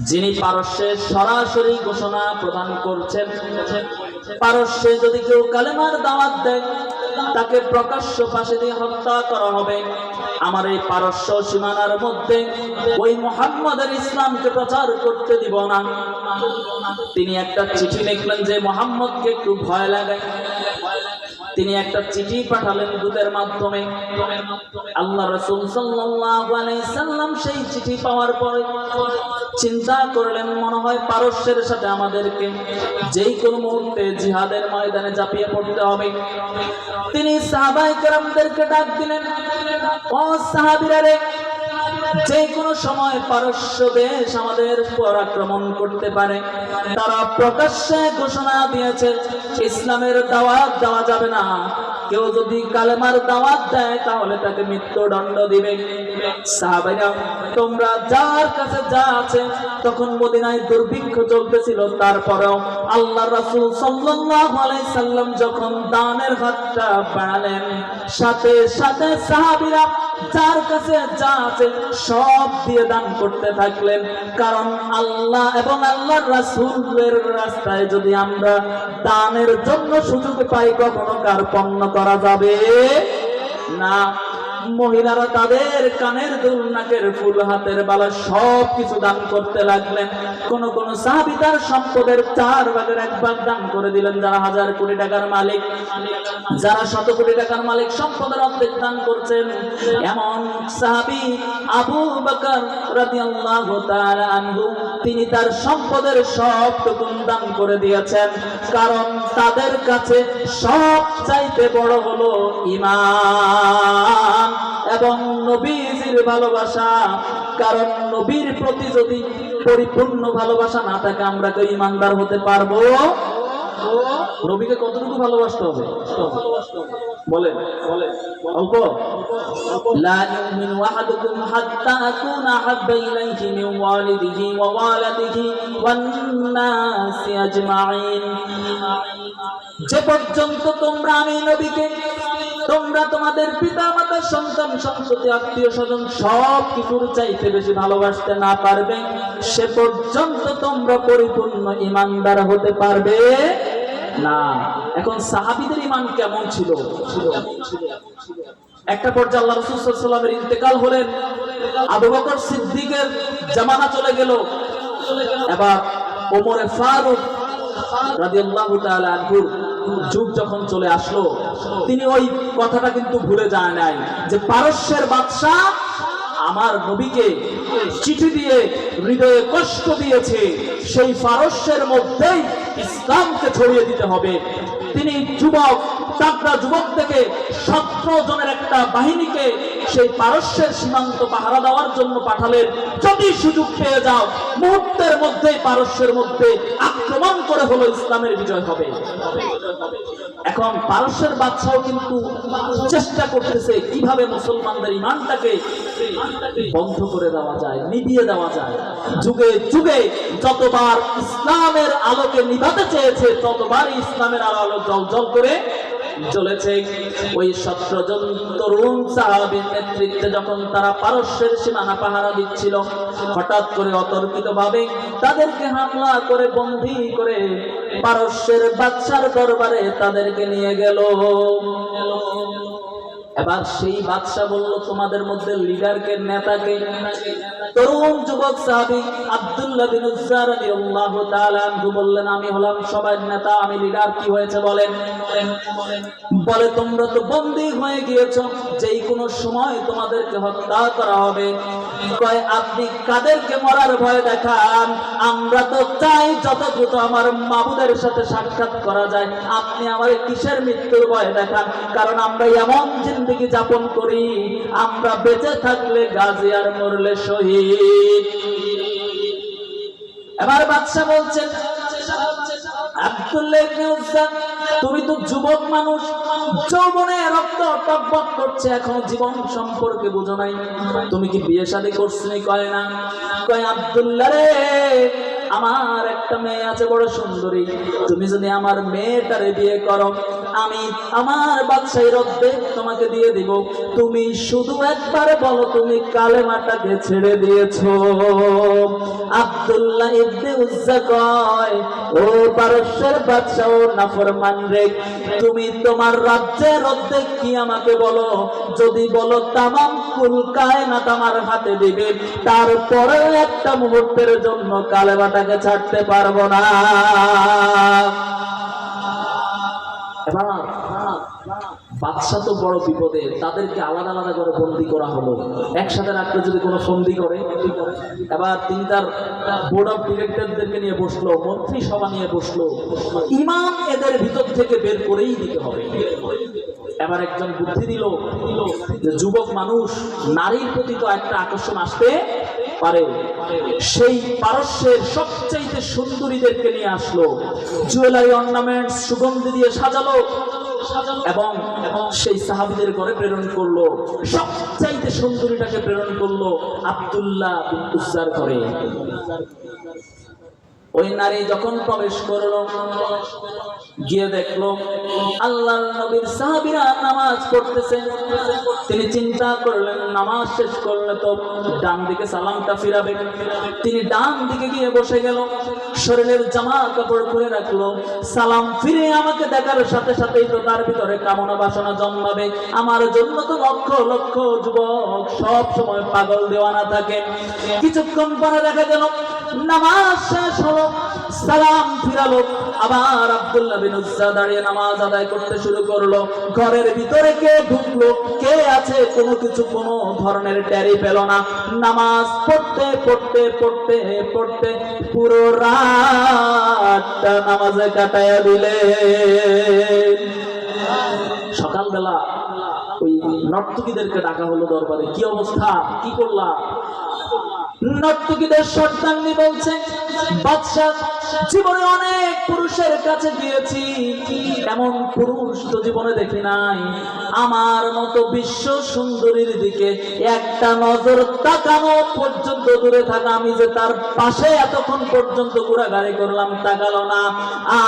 Speaker 1: যিনি পারস্যের সরাসরি ঘোষণা প্রদান করছেন, পারস্যে যদি কেউ কালেমার দাওয়াত দেয় তাকে প্রকাশ্য ফাঁসি দিয়ে হত্যা করা হবে। আমার এই পারস্য সীমানার মধ্যে ওই মুহাম্মদের ইসলামকে প্রচার করতে দিব না। তিনি একটা চিঠি লিখলেন যে মুহাম্মদকে একটু ভয় লাগায়। তিনি একটা চিঠি পাঠালেন দূতের মাধ্যমে। আল্লাহ রাসূল সাল্লাল্লাহু আলাইহি সাল্লাম সেই চিঠি পাওয়ার পরে চিন্তা করলেন, মনে হয় পারস্যের সাথে আমাদেরকে যেই কোনো মুহূর্তে জিহাদের ময়দানে ঝাঁপিয়ে পড়তে হবে। তিনি সাহাবায়ে কেরামদেরকে ডাক দিলেন, ও সাহাবীরা রে, যে কোনো সময় পারস্য দেশ আমাদের উপর আক্রমণ করতে পারে। তারা প্রকাশ্যে ঘোষণা দিয়েছে ইসলামের দাওয়াত দেওয়া যাবে না, কেউ যদি কালেমার দাওয়াত দেয় তাহলে তাকে মৃত্যুদণ্ড দিবে। সাহাবাইরা, তোমরা যার কাছে যা আছে, তখন মদিনায় দুর্ভিক্ষ চলতেছিল, তারপরেও আল্লাহ রাসূল সাল্লাল্লাহু আলাইহি সাল্লাম যখন দানের হাতটা বাড়ালেন, সাথে সাথে সাহাবীরা যার কাছে যা আছে সব দিয়ে দান করতে থাকলেন। কারণ আল্লাহ এবং আল্লাহর রাসূলের রাস্তায় যদি আমরা দানের জন্য সুযোগ পাই, কখনো কার্পণ্য করা যাবে না। মহিলারা তাদের কানের দুল, নাকের ফুল, হাতের বালা সব কিছু দান করতে লাগলেন। কোন কোন সাহাবী তার সম্পদের 4 ভাগের 1 ভাগ দান করে দিলেন। যারা 1000 কোটি টাকার মালিক, যারা 100 কোটি টাকার মালিক, সম্পদের অর্ধেক দান করছেন। এমন সাহাবী আবু বকর রাদিয়াল্লাহু তাআলা আনহু, তিনি তার সম্পদের সবটুকু দান করে দিয়েছেন। কারণ তাদের কাছে সব চাইতে বড় হলো ঈমান এবং নবীজির ভালোবাসা। কারণ নবীর প্রতি যদি পরিপূর্ণ ভালোবাসা না থাকে, আমরা কি ঈমানদার হতে পারবো? নবীকে কতটুকু ভালোবাসতে হবে বলেন? অল্প? লা ইউমিনু আহাদুকুম হাত্তা আকুনা আহাব্বা ইলাইহি মিন ওয়ালিদিহি ওয়া ওয়ালাদিহি ওয়ান নাসি আজমাইন। যে পর্যন্ত তোমরা আমি নবীকে, তোমরা তোমাদের পিতা মাতা, সন্তান সন্ততি, আত্মীয় স্বজন সব কিছুর চাইতে বেশি ভালোবাসতে না পারবে, সে পর্যন্ত তোমরা পরিপূর্ণ ঈমানদার হতে পারবে না। এখন সাহাবীদের ঈমান কেমন ছিল? একটা পর্যায়ে আল্লাহ রাসূল সাল্লাল্লাহু আলাইহি ওয়াসাল্লামের ইন্তেকাল হলেন, আবু বকর সিদ্দিকের জামানা চলে গেল। এবার ওমর ফারুক রাদিয়াল্লাহু তাআলা আনহুর যুগ যখন চলে আসলো, তিনি ওই কথাটা কিন্তু ভুলে যায় নাই যে পারস্যের বাদশা আমার নবীকে চিঠি দিয়ে হৃদয়ে কষ্ট দিয়েছে, সেই পারস্যের মধ্যেই ইসলামকে ছড়িয়ে দিতে হবে। তিনি যুবক, তাগড়া যুবক থেকে 17 জনের একটা বাহিনীকে সেই পারস্যের সীমান্ত পাহারা দেওয়ার জন্য পাঠালেন। যদি সুযোগ পেয়ে যাও, মুহূর্তের মধ্যেই পারস্যের মধ্যে আক্রমণ করে হলো ইসলামের বিজয় হবে। এখন পারস্যের বাদশাও কিন্তু চেষ্টা করতেছে কিভাবে মুসলমানদের ঈমানটাকে বন্ধ করে দেওয়া যায়, নিভিয়ে দেওয়া যায়। যুগে যুগে যতবার ইসলামের আলোকে নিভাতে চেয়েছে, ততবার ইসলামের আলো জ্বল করে জ্বলেছে। ওই 17 জন তরুণ সাহাবীর নেতৃত্বে যখন তারা পারস্যের সীমানা পাহারা দিচ্ছিল, হঠাৎ করে অতর্কিতভাবে তাদেরকে হামলা করে বন্দী করে পারস্যের বাদশার দরবারে তাদেরকে নিয়ে গেল। এবার সেই বাদশা বলল, তোমাদের মধ্যে লিডারকে, নেতাকে? তরুণ যুবক সাহাবী আব্দুল্লাহ বিন উজ্জা রাদিয়াল্লাহু তাআলা আনহু বললেন, আমি হলাম সবার নেতা, আমি লিডার। কি হয়েছে বলেন? বলে, তোমরা তো বন্দী হয়ে গিয়েছো, যেই কোনো সময় তোমাদেরকে হত্যা করা হবে। কয়, আপনি কাদেরকে মরার ভয় দেখান? আমরা তো চাই যত দ্রুত আমার মাবুদের সাথে সাক্ষাৎ করা যায়। আপনি আমার কিসের মৃত্যুর ভয় দেখান? কারণ আমরা এমন জিন্দেগি যাপন করি, আমরা বেঁচে থাকলে গাজী আর মরলে শহীদ। এবার বাদশা বলছেন, আব্দুল্লাহ ইবনে উজ্জা, তুমি তো যুবক মানুষ, যৌবনে রক্ত টকবক করছে, এখনো জীবন সম্পর্কে বুঝো নাই, তুমি কি বিয়ে শাদী করছনি? কয় না। কয় আব্দুল্লাহ রে, আমার একটা মেয়ে আছে বড় সুন্দরী, তুমি যদি আমার মেয়েটারে বিয়ে করো, আমি আমার বাদশাহীর অর্ধেক তোমাকে দিয়ে দিব, তুমি শুধু একবার বলো তুমি কালেমাটাকে ছেড়ে দিয়েছো। আব্দুল্লাহ ইবনে উজ্জা কয়, ও পারস্যের বাদশা, ও নাফরমান রে, তুমি তোমার রাজ্যের অর্ধেক কি আমাকে বলো, যদি বলো তামাম কুল কায়নাত আমার হাতে দিবে, তারপরেও একটা মুহূর্তের জন্য কালেমাটাকে ছাড়তে পারবো না। এবার বাদশা তো বড় বিপদে, তাদেরকে আলাদা আলাদা করে বন্দি করা হলো। একসাথে রাখলে যদি কোনো বন্দি করে, এবার তিনি তার বোর্ড অফ ডিরেক্টরদেরকে নিয়ে বসলো, মন্ত্রী সভা নিয়ে বসলো, ইমাম এদের ভিতর থেকে বের করেই দিতে হবে। এবার একজন বুদ্ধি দিল যে যুবক মানুষ, নারীর প্রতি তো একটা আকর্ষণ আসতে পারে, সেই পারস্যের সবচাইতে সুন্দরীদেরকে নিয়ে আসলো, জুয়েলারি অর্নামেন্টস সুগন্ধি দিয়ে সাজালো এবং সেই সাহাবীদের ঘরে প্রেরণ করলো, সবচাইতে সুন্দরীটাকে প্রেরণ করলো আব্দুল্লাহ বিন উজ্জার ঘরে। ওই নারী যখন প্রবেশ করলো, গিয়ে দেখলো আল্লাহর নবীর সাহাবীরা নামাজ পড়তেছে। তিনি চিন্তা করলেন নামাজ শেষ করলে তো ডান দিকে সালামটা ফিরাবে, তিনি ডান দিকে গিয়ে বসে গেল, শরীরের জামা কাপড় খুলে রাখলো, সালাম ফিরে আমাকে দেখার সাথে সাথেই তো তার ভিতরে কামনা বাসনা জন্মাবে, আমার জন্য তো লক্ষ লক্ষ যুবক সব সময় পাগল দেওয়ানা থাকে। কিছুক্ষণ পরে দেখা গেল নামাজ শেষ হলো, সালাম ফিরালো, আবার আব্দুল্লাহ বিন উজ্জা দাঁড়িয়ে নামাজ আদায় করতে শুরু করলো। ঘরের ভিতরে কে ঢুকলো, কে আছে, কোনো কিছু কোনো ধরনের টেরি পেল না। নামাজ পড়তে পড়তে পড়তে পড়তে পুরো রাতটা নামাজে কাটাইয়া দিলে। সকালবেলা ওই নর্তকীদেরকে ডাকা হলো দরবারে, কি অবস্থা, কি করলা? নর্তকীদের সর্দারনি বলছে, বাদশা, জীবনে অনেক পুরুষের কাছে গিয়েছি, এমন পুরুষ তো জীবনে দেখি নাই, আমার মতো বিশ্ব সুন্দরীর দিকে একটা নজর তাকানো পর্যন্ত দূরে থাকা, আমি যে তার পাশে এতক্ষণ পর্যন্ত ঘোরাঘুরি করলাম, তাকালো না।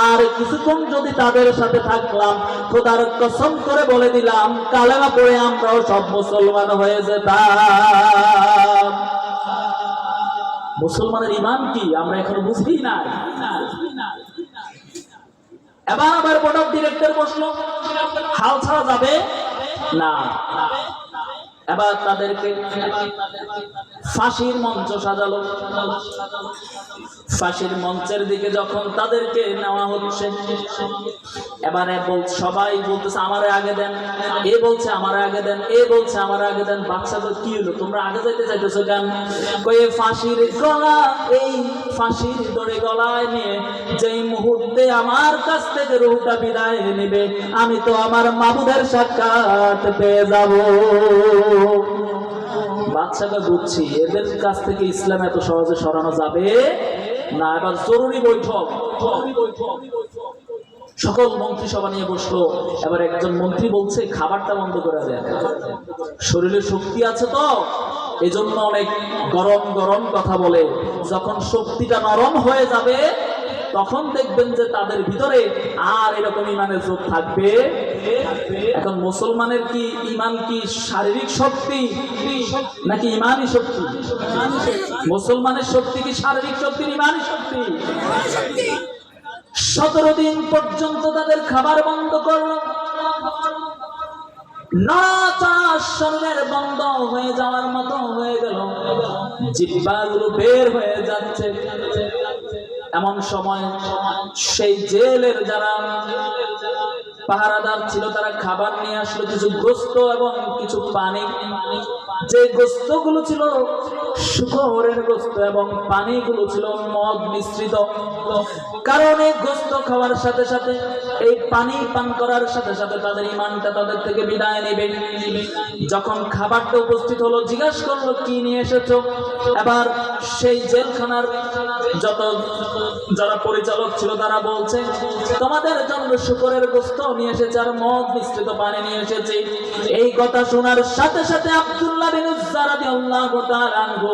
Speaker 1: আর কিছুক্ষণ যদি তাদের সাথে থাকলাম, খোদার কসম করে বলে দিলাম কালেমা পড়ে আমরাও সব মুসলমান হয়ে যেতাম। মুসলমানের ঈমান কি আমরা এখনো বুঝি না। এবার আবার বোর্ড অফ ডিরেক্টর বসলো, হাল ছাড়া যাবে না। এবার তাদেরকে ফাঁসির মঞ্চ সাজালো। ফাঁসির মঞ্চের দিকে যখন তাদেরকে নেওয়া হচ্ছে, এবারে সবাই বলতেছে আমারে আগে দেন, এ বলছে আমারে আগে দেন, এ বলছে আমারে আগে দেন। বাচ্চাদের কি হলো, তোমরা আগে যাইতে চাইতেছো কেন? কয়ে ফাঁসির গলা, এই ফাঁসির দড়ি গলায় নিয়ে যেই মুহূর্তে আমার কাছ থেকে রুহটা বিদায় নেবে, আমি তো আমার মাবুদের সাক্ষাৎ পেয়ে যাব। বাচ্চাটা বুঝছি এদের কাছ থেকে ইসলাম এত সহজে সরানো যাবে না। এবার জরুরি বৈঠক, সকল মন্ত্রিসভা নিয়ে বসলো। এবার একজন মন্ত্রী বলছে খাবারটা বন্ধ করে দেন, শরীরে শক্তি আছে তো এই জন্য অনেক গরম গরম কথা বলে, যখন শক্তিটা নরম হয়ে যাবে তখন দেখবেন যে তাদের ভিতরে আর এরকম ইমানের জোর থাকবে। এখন মুসলমানের কি ইমান কি শারীরিক শক্তি নাকি ইমানি শক্তি? মুসলমানের শক্তি কি শারীরিক শক্তি, ইমানি শক্তি? 17 দিন পর্যন্ত তাদের খাবার বন্ধ করলো, নাচার শরীরের বন্ধ হয়ে যাওয়ার মতো হয়ে গেল, জিহ্বাগুলো বের হয়ে যাচ্ছে। এমন সময় সেই জেলের যারা পাহারাদার ছিল তারা খাবার নিয়ে আসলো, কিছু গোস্ত এবং কিছু পানি। যে গোস্তগুলো ছিল শুকরের গোশত এবং পানিগুলো ছিল মদ মিশ্রিত। কারণ এই গোশত খাওয়ার সাথে সাথে, এই পানি পান করার সাথে সাথে তাদের ঈমানটা তাদের থেকে বিদায় নেবে। যখন খাবারটা উপস্থিত হলো, জিজ্ঞাসা করলো কি নিয়ে এসেছো? এবার সেই জেলখানার যত যারা পরিচালক ছিল তারা বলছে, তোমাদের জন্য শুকরের গোশত নিয়ে এসেছে আর মদ মিশ্রিত পানি নিয়ে এসেছে। এই কথা শোনার সাথে সাথে আব্দুল্লাহ বিন উজ্জা রাদিয়াল্লাহু তাআলা আনহু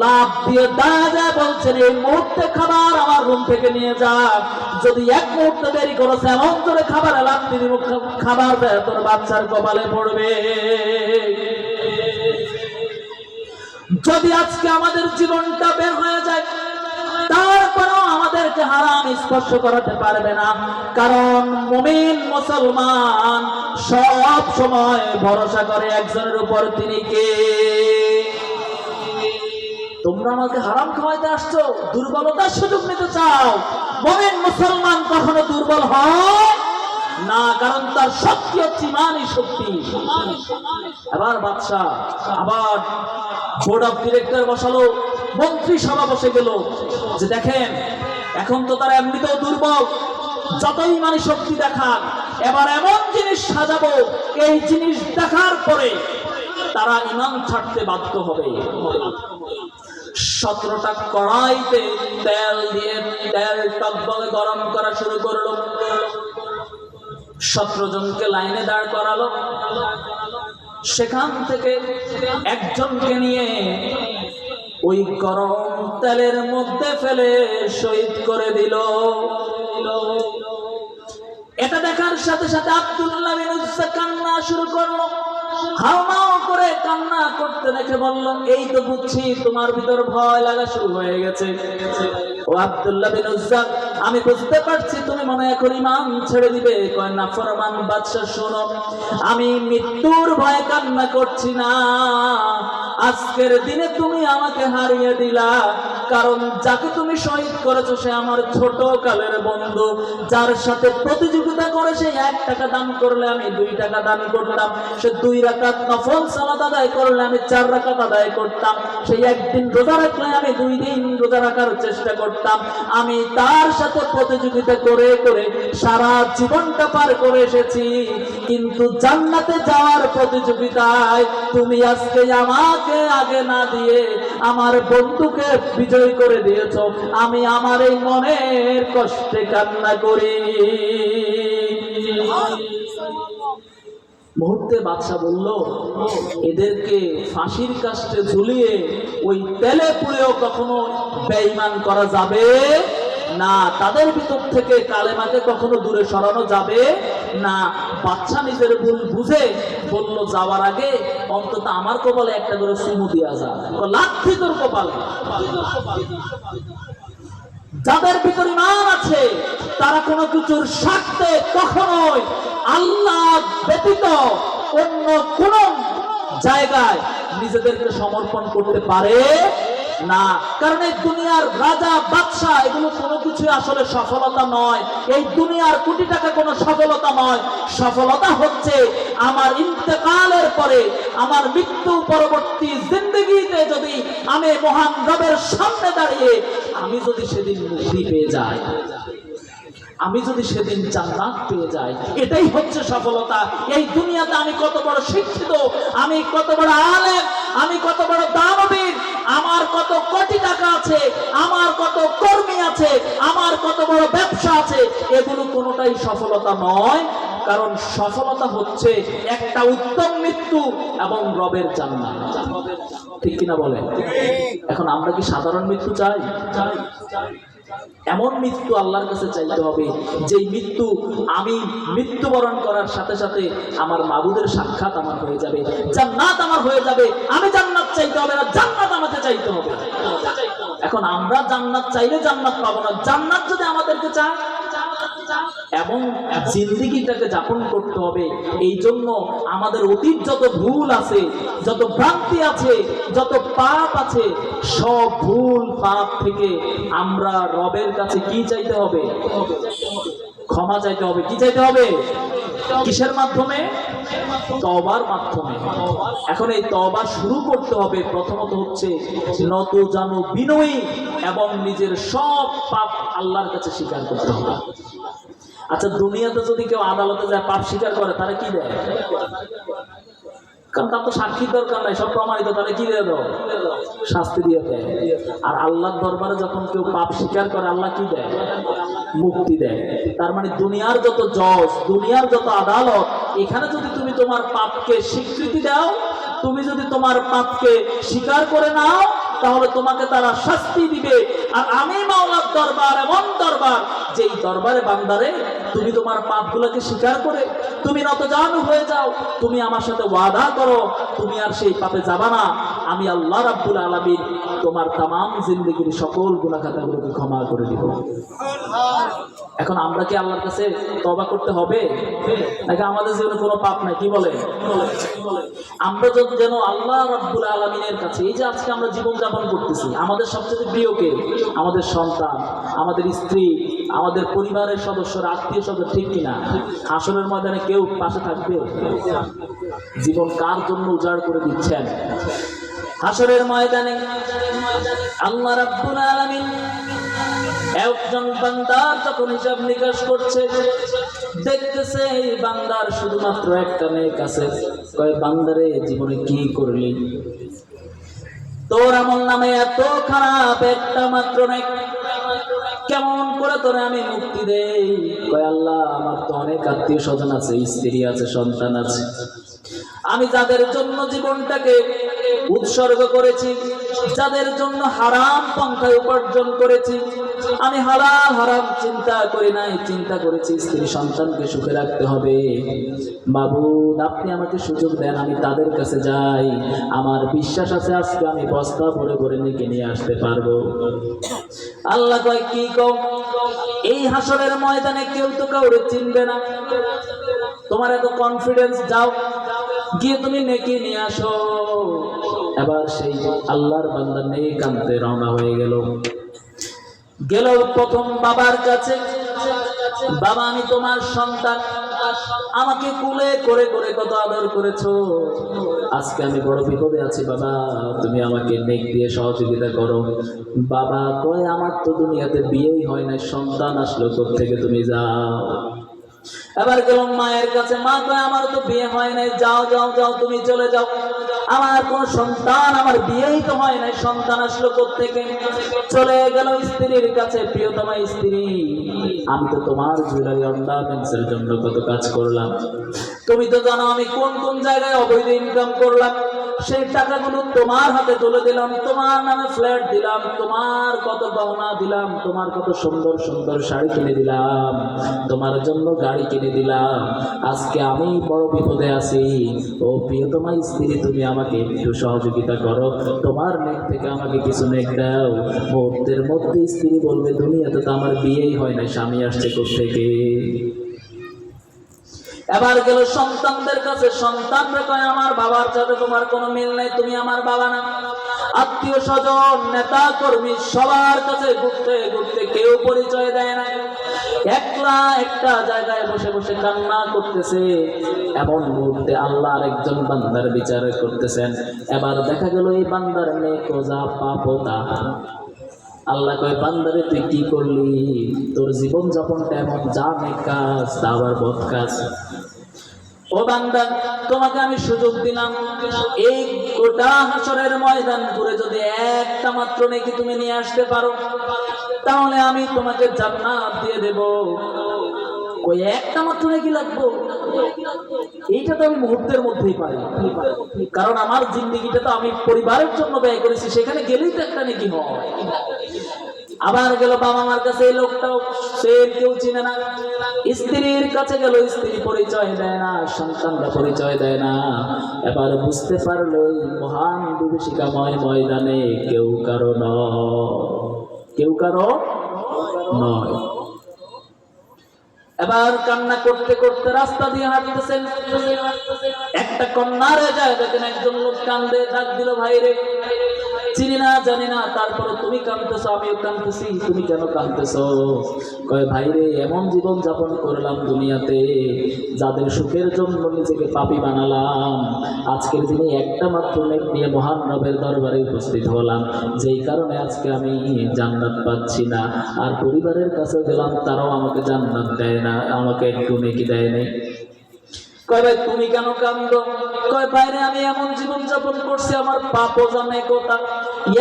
Speaker 1: লাফ দিয়ে দাঁড়ায় বলছেন, এই মুহূর্তে খাবার আমার রুম থেকে নিয়ে যা। যদি এক মুহূর্তে দেরি করেছে এমন করে খাবার লাফ দিয়ে খাবার দেয় তোর বাচ্চার কপালে পড়বে। যদি আজকে আমাদের জীবনটা বের হয়ে যায়, তারপরেও আমাদেরকে হারাম স্পর্শ করাতে পারবে না। কারণ মুমিন মুসলমান সব সময় ভরসা করে একজনের উপর, তিনি কে? তোমরা আমাকে হারাম খাওয়াইতে আসছো, দুর্বলতার সুযোগ নিতে চাও। মুমিন মুসলমান কখনো দুর্বল হয় না, কারণ তার শক্তি হচ্ছে ইমানি শক্তি। আবার বাদশাহ আবার বোর্ড অফ ডিরেক্টর বসালো, মন্ত্রী সভা বসে গেল যে দেখেন এখন তো তারা এমনিতেও দুর্বল, যতই ইমানি শক্তি দেখাক, এবার এমন জিনিস সাজাবো এই জিনিস দেখার পরে তারা ইমান ছাড়তে বাধ্য হবে। 17টা কড়াইতে তেল দিয়ে তেল টকবগে গরম করা শুরু করলো। 17 জনকে লাইনে দাঁড় করালো। সেখান থেকে একজনকে নিয়ে ওই গরম তেলের মধ্যে ফেলে শহীদ করে দিল। এটা দেখার সাথে সাথে আব্দুল্লাহ বিন উজ্জা কান্না শুরু করলো। হাওমাও করে কান্না করতে দেখে বলল, এই তো বুঝছি তোমার ভিতর ভয় লাগা শুরু হয়ে গেছে। ও আব্দুল্লাহ বিন উজ্জা, আমি বুঝতে পারছি তুমি মনে হয় এখন ঈমান ছেড়ে দিবে। কয় না ফরমান বাদশা, শোনো, আমি মৃত্যুর ভয়ে কান্না করছি না। আজকের দিনে তুমি আমাকে হারিয়ে দিলা, কারণ যাকে তুমি শহীদ করেছো সে আমার ছোট কালের বন্ধু, যার সাথে প্রতিযোগিতা করে সে 1 টাকা দান করলে আমি 2 টাকা দান করতাম, সে 2 রাকাত নফল সালাত আদায় করলে আমি 4 রাকাত আদায় করতাম, সেই একদিন রোজা রাখলে আমি 2 দিন রোজা রাখার চেষ্টা করতাম। আমি তার সাথে প্রতিযোগিতা করে করে সারা জীবনটা পার করে এসেছি, কিন্তু জান্নাতে যাওয়ার প্রতিযোগিতায় তুমি আজকে আমাকে আগে না দিয়ে আমার বন্ধুকে বিজয় করে দিয়েছ। আমি আমার এই মনের কষ্টে কান্না করি। মুহূর্তে বাদশা বলল, এদেরকে ফাঁসির কাস্টে ঝুলিয়ে ওই তেলে পুড়েও কখনো বেঈমান করা যাবে না, তাদের ভিতর থেকে কালেমাকে কখনো দূরে সরানো যাবে না। বাচ্চা নিজের ভুল বুঝে বলল, যাওয়ার আগে অন্তত আমার কপালে একটা করে চুমু দিয়া যা। লাথি তোর কপালে। যাদের ভিতর ঈমান আছে তারা কোনো কিছুর স্বার্থে কখনোই আল্লাহ ব্যতীত অন্য কোন জায়গায় নিজেদেরকে সমর্পণ করতে পারে না। কারণ এই দুনিয়ার রাজা বাদশাহ এগুলো কোনো কিছু আসলে সফলতা নয়। এই দুনিয়ার কোটি টাকা কোনো সফলতা নয়। সফলতা হচ্ছে আমার ইন্তেকালের পরে, আমার মৃত্যু পরবর্তী জিন্দেগিতে যদি আমি মহান রবের সামনে দাঁড়িয়ে আমি যদি সেদিন মুক্তি পেয়ে যাই, আমি যদি সেদিন জান্নাত পেয়ে যাই, এটাই হচ্ছে সফলতা। এই দুনিয়াতে আমি কত বড় শিক্ষিত, আমি কত বড় আলেম, আমি কত বড় দানবীর, আমার কত কোটি টাকা আছে, আমার কত কর্মী আছে, আমার কত বড় ব্যবসা আছে, এগুলো কোনোটাই সফলতা নয়। কারণ সফলতা হচ্ছে একটা উত্তম মৃত্যু এবং রবের জান্নাত। ঠিক কিনা বলে? এখন আমরা কি সাধারণ মৃত্যু চাই? এমন মৃত্যু আল্লাহর কাছে চাইতে হবে যেই মৃত্যু আমি মৃত্যুবরণ করার সাথে সাথে আমার মাবুদের সাক্ষাৎ আমার হয়ে যাবে, জান্নাত আমার হয়ে যাবে। আমি জান্নাত চাইতে হবে না, জান্নাত আমাকে চাইতে হবে। এখন আমরা জান্নাত চাইলে জান্নাত পাবো না। জান্নাত যদি আমাদেরকে চায় এবং জিন্দেগিটাকে যাপন করতে হবে। এই জন্য আমাদের অতীত যত ভুল আছে, যত ভ্রান্তি আছে, যত পাপ আছে, সব ভুল পাপ থেকে আমরা রবের কাছে কি চাইতে হবে? ক্ষমা চাইতে হবে। কি চাইতে হবে? কিসের মাধ্যমে? তওবার মাধ্যমে। এখন এই তওবা শুরু করতে হবে, প্রথমত হচ্ছে নত জানু বিনয়ী এবং নিজের সব পাপ আল্লাহর কাছে স্বীকার করতে হবে। আচ্ছা, দুনিয়াতে যদি কেউ আদালতে যায় পাপ স্বীকার করে, তারা কি দেয়? কারণ তার তো সাক্ষী দরকার নাই, সব প্রমাণিত, তাহলে কি দিয়ে দাও? শাস্তি দিয়ে দেয়। আর আল্লাহর দরবারে যখন কেউ পাপ স্বীকার করে, আল্লাহ কি দেয়? মুক্তি দেয়। তার মানে দুনিয়ার যত জজ, দুনিয়ার যত আদালত, এখানে যদি তুমি তোমার পাপকে স্বীকৃতি দাও, তুমি যদি তোমার পাপকে স্বীকার করে নাও, তাহলে তোমাকে তারা শাস্তি দিবে। আর আমি মাওলার দরবার এমন দরবার, যেই দরবারে বান্দারে তুমি তোমার পাপগুলোকে স্বীকার করে তুমি নতজানু হয়ে যাও, তুমি আমার সাথে ওয়াদা করো তুমি আর সেই পাপে যাবা না, আমি আল্লাহ রাব্বুল আলামিন তোমার তামাম জিন্দেগির সকল গুনাহ খাতাগুলোকে ক্ষমা করে দিব। এখন আমরা কি আল্লাহর কাছে তওবা করতে হবে নাকি আমাদের জীবনে কোনো পাপ নাই? কি বলে? আমরা যেন আল্লাহ রাব্বুল আলামিনের কাছে, এই যে আজকে আমরা জীবন যাপন করতেছি, আমাদের সবচেয়ে প্রিয় কে? আমাদের সন্তান, আমাদের স্ত্রী, আমাদের পরিবারের সদস্যরা, আত্মীয় স্বজন, ঠিক কিনা? হাসরের ময়দানে কেউ পাশে থাকবে? জীবন কার জন্য উজাড় করে দিচ্ছেন? হাসরের ময়দানে আল্লাহ রাব্বুল আলামিন একজন বান্দার যখন হিসাব নিকাশ করছে, দেখতেছে এই বান্দার শুধুমাত্র একটা নেক আছে। কয়, বান্দারে জীবনে কি করলি? তোর আমল নামে এত খারাপ, একটা মাত্র নেক, কেমন করে তোরে আমি মুক্তি দেই? কয়, আল্লাহ আমার তো অনেক আত্মীয় স্বজন আছে, স্ত্রী আছে, সন্তান আছে, আমি যাদের জন্য জীবনটাকে উৎসর্গ করেছি, যাদের জন্য হারাম পন্থায় উপার্জন করেছি, আমি হালাল হারাম চিন্তা করি নাই, চিন্তা করেছি স্ত্রী সন্তানকে সুখে রাখতে হবে। মাবুদ, আপনি আমাকে সুযোগ দেন, আমি তাদের কাছে যাই, আমার বিশ্বাস আছে আজকে আমি বস্তা ভরে ভরে নিয়ে আসতে পারবো। আল্লাহ কয়, কি কম? এই হাসরের ময়দানে কেউ তো কাউরে চিনবে না, তোমার এত কনফিডেন্স, যাও গিয়ে তুমি নেকি নিয়ে আসো। এবার সেই আল্লাহর বান্দা নেক আনতে রওনা হয়ে গেল। প্রথম বাবার কাছে, বাবা আমি তোমার সন্তান, আমাকে কুলে করে করে কত আদর করেছো, আজকে আমি বড় বিপদে আছি, বাবা তুমি আমাকে নেক দিয়ে সহযোগিতা করো। বাবা কয়, আমার তো দুনিয়াতে বিয়েই হয় না, সন্তান আসলো কোত্থেকে, তুমি যাও। এবার গেলাম মায়ের কাছে, মা কয়, আমার তো বিয়ে হয় নাই, যাও যাও যাও তুমি চলে যাও, আমার কোন সন্তান, আমার বিয়েই তো হয় নাই, সন্তান আসলো কোত্থেকে? চলে গেল স্ত্রীর কাছে, প্রিয়তমা স্ত্রী, আমি তো তোমার জুয়েলারি অর্নামেন্টসের জন্য কত কাজ করলাম, তুমি তো জানো আমি কোন কোন জায়গায় অবৈধ ইনকাম করলাম, সেই টাকাগুলো তোমার হাতে তুলে দিলাম, তোমার নামে ফ্ল্যাট দিলাম, তোমার কত গহনা দিলাম, তোমার কত সুন্দর সুন্দর শাড়ি কিনে দিলাম, তোমার জন্য গাড়ি কিনে দিলাম, আজকে আমি বড় বিপদে আছি, ও প্রিয়তমা স্ত্রী তুমি আমাকে একটু সহযোগিতা করো, তোমার নেক থেকে আমাকে কিছু নেক দাও। মুহূর্তের মধ্যে স্ত্রী বলবে, দুনিয়াতে তো আমার বিয়েই হয় না, স্বামী আসছে কোত্থেকে? এবার গেল সন্তানদের কাছে, সন্তানরা কয়, আমার বাবার সাথে তোমার কোনো মিল নাই, তুমি আমার বাবা না। আত্মীয় স্বজন, নেতা কর্মী, সবার কাছে ঘুরতে ঘুরতে কেউ পরিচয় দেয় না, একলা একটা জায়গায় বসে বসে কান্না করতেছে। এমন মুহূর্তে আল্লাহ আরেকজন বান্দার বিচার করতেছেন। এবার দেখা গেল এই বান্দার নেক ও যা পাপ ও তা। আল্লাহ কয়, বান্দারে তুই কি করলি? তোর জীবন যাপনটা এমন, যা নেক কাজ তা আবার বদ কাজ। ও বান্দা, তোমাকে আমি সুযোগ দিলাম, এই গোটা হাসরের ময়দান ঘুরে যদি একটা মাত্র নেকি তুমি নিয়ে আসতে পারো, তাহলে আমি তোমাকে জান্নাত দিয়ে দেব। ওই একটা মাত্র নেকি লাগবো, এইটা তো আমি মুহূর্তের মধ্যেই পাই, কারণ আমার জিন্দেগিটা তো আমি পরিবারের জন্য ব্যয় করেছি, সেখানে গেলেই তো একটা নেকি হয়। আবার গেল বাবা মার কাছে, এই লোকটাও সে কেউ চিনে না। স্ত্রীর কাছে গেল, স্ত্রী পরিচয় দেয় না, সন্তানরা পরিচয় দেয় না। এবার বুঝতে পারলো এই মহান বিভীষিকাময় ময়দানে কেউ কারো নয়, কেউ কারো নয়। এবার কান্না করতে করতে রাস্তা দিয়ে হাঁটতেছেন, একটা কন্যারে যায় দেখেন, একজন লোক কান্দে, ডাক দিল, ভাই রে, চিনি না জানি না, তারপরে তুমি কাঁদতেছো, আমিও কাঁদতেছি, তুমি কেন কাঁদতেছো? কয় ভাই রে, এমন জীবন যাপন করলাম দুনিয়াতে, যাদের সুখের জন্য নিজেকে পাপী বানালাম, আজকের দিনে একটা মাত্র নেক নিয়ে মহান রবের দরবারে উপস্থিত হলাম, যেই কারণে আজকে আমি জান্নাত পাচ্ছি না। আর পরিবারের কাছে গেলাম, তারাও আমাকে জান্নাত দেয় না, আমাকে একটু নেকি দেয় নাই। কয় ভাই তুমি কেন কান্দো? কয় বাইরে আমি এমন জীবন যাপন করছি, আমার পাপও জানে কোথা,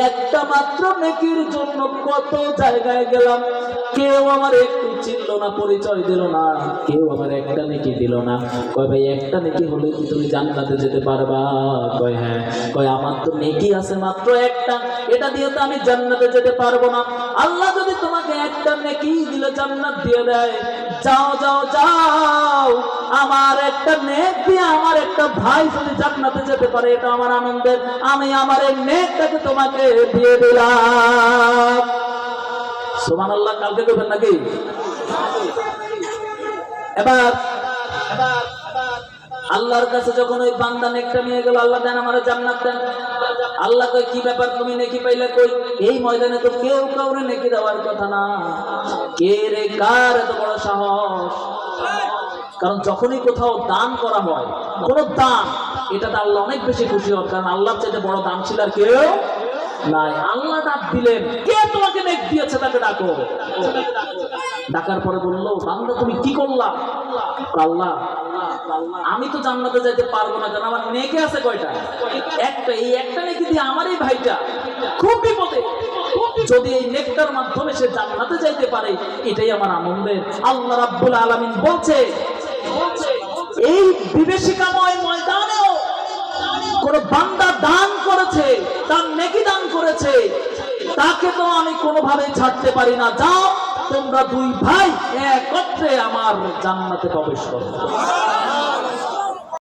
Speaker 1: একটা মাত্র নেকির জন্য কত জায়গায় গেলাম, কেউ আমার একটু চিনল না, পরিচয় দিল না, কেউ আমার একটা নেকি দিল না। কয় ভাই একটা নেকি হলে কি তুমি জান্নাতে যেতে পারবা? কয় হ্যাঁ। কয় আমার তো নেকি আছে মাত্র একটা, এটা দিয়ে তো আমি জান্নাতে যেতে পারবো না। আল্লাহ যদি তোমাকে একটা নেকি দিলে জান্নাত দিয়ে দেয়, যাও যাও যাও, আমার একটা নেক দিয়ে আমার একটা ভাই যদি জান্নাতে যেতে পারে, এটা আমার আনন্দের, আমি আমার এই নেকটাকে তোমাকে দিয়ে দিলাম। সুবহানাল্লাহ। কালকে করবেন নাকি? এবার আল্লাহর কাছে যখন ওই বান্দা নেকটা নিয়ে গেল, আল্লাহ দেন আমার জান্নাত দেন। আল্লাহ কই কি ব্যাপার, তুমি নেকি পাইলে কই? এই ময়দানে তো কেউ কাউরে নেকি দেওয়ার কথা না, কে রে কার এত বড় সাহস? কারণ যখনই কোথাও দান করা হয়, কোন দান, এটাতে আল্লাহ অনেক বেশি খুশি হন, কারণ আল্লাহর চাইতে বড় দান ছিল আর কেউ নাই। আল্লাহ ডাক দিলেন, কে তোমাকে নেক দিয়েছে তাকে ডাকো। ডাকার পরে বললো, বান্দা তুমি কি করলা? আল্লাহ আমি তো জান্নাতে যাইতে পারবো না, কারণ আমার নেকে আছে কয়টা? একটা। এই একটা নেকি দিয়ে আমার এই ভাইটা খুব বিপদে, যদি এই নেকটার মাধ্যমে সে জান্নাতে যাইতে পারে, এটাই আমার আনন্দের। আল্লাহ রাব্বুল আলামিন বলছে, এই বিভীষিকাময় ময়দানেও কোন বান্দা দান করেছে, তার নেকি দান করেছে, তাকে তো আমি কোনোভাবে ছাড়তে পারি না। যাও তোমরা দুই ভাই একত্রে আমার জান্নাতে প্রবেশ করো।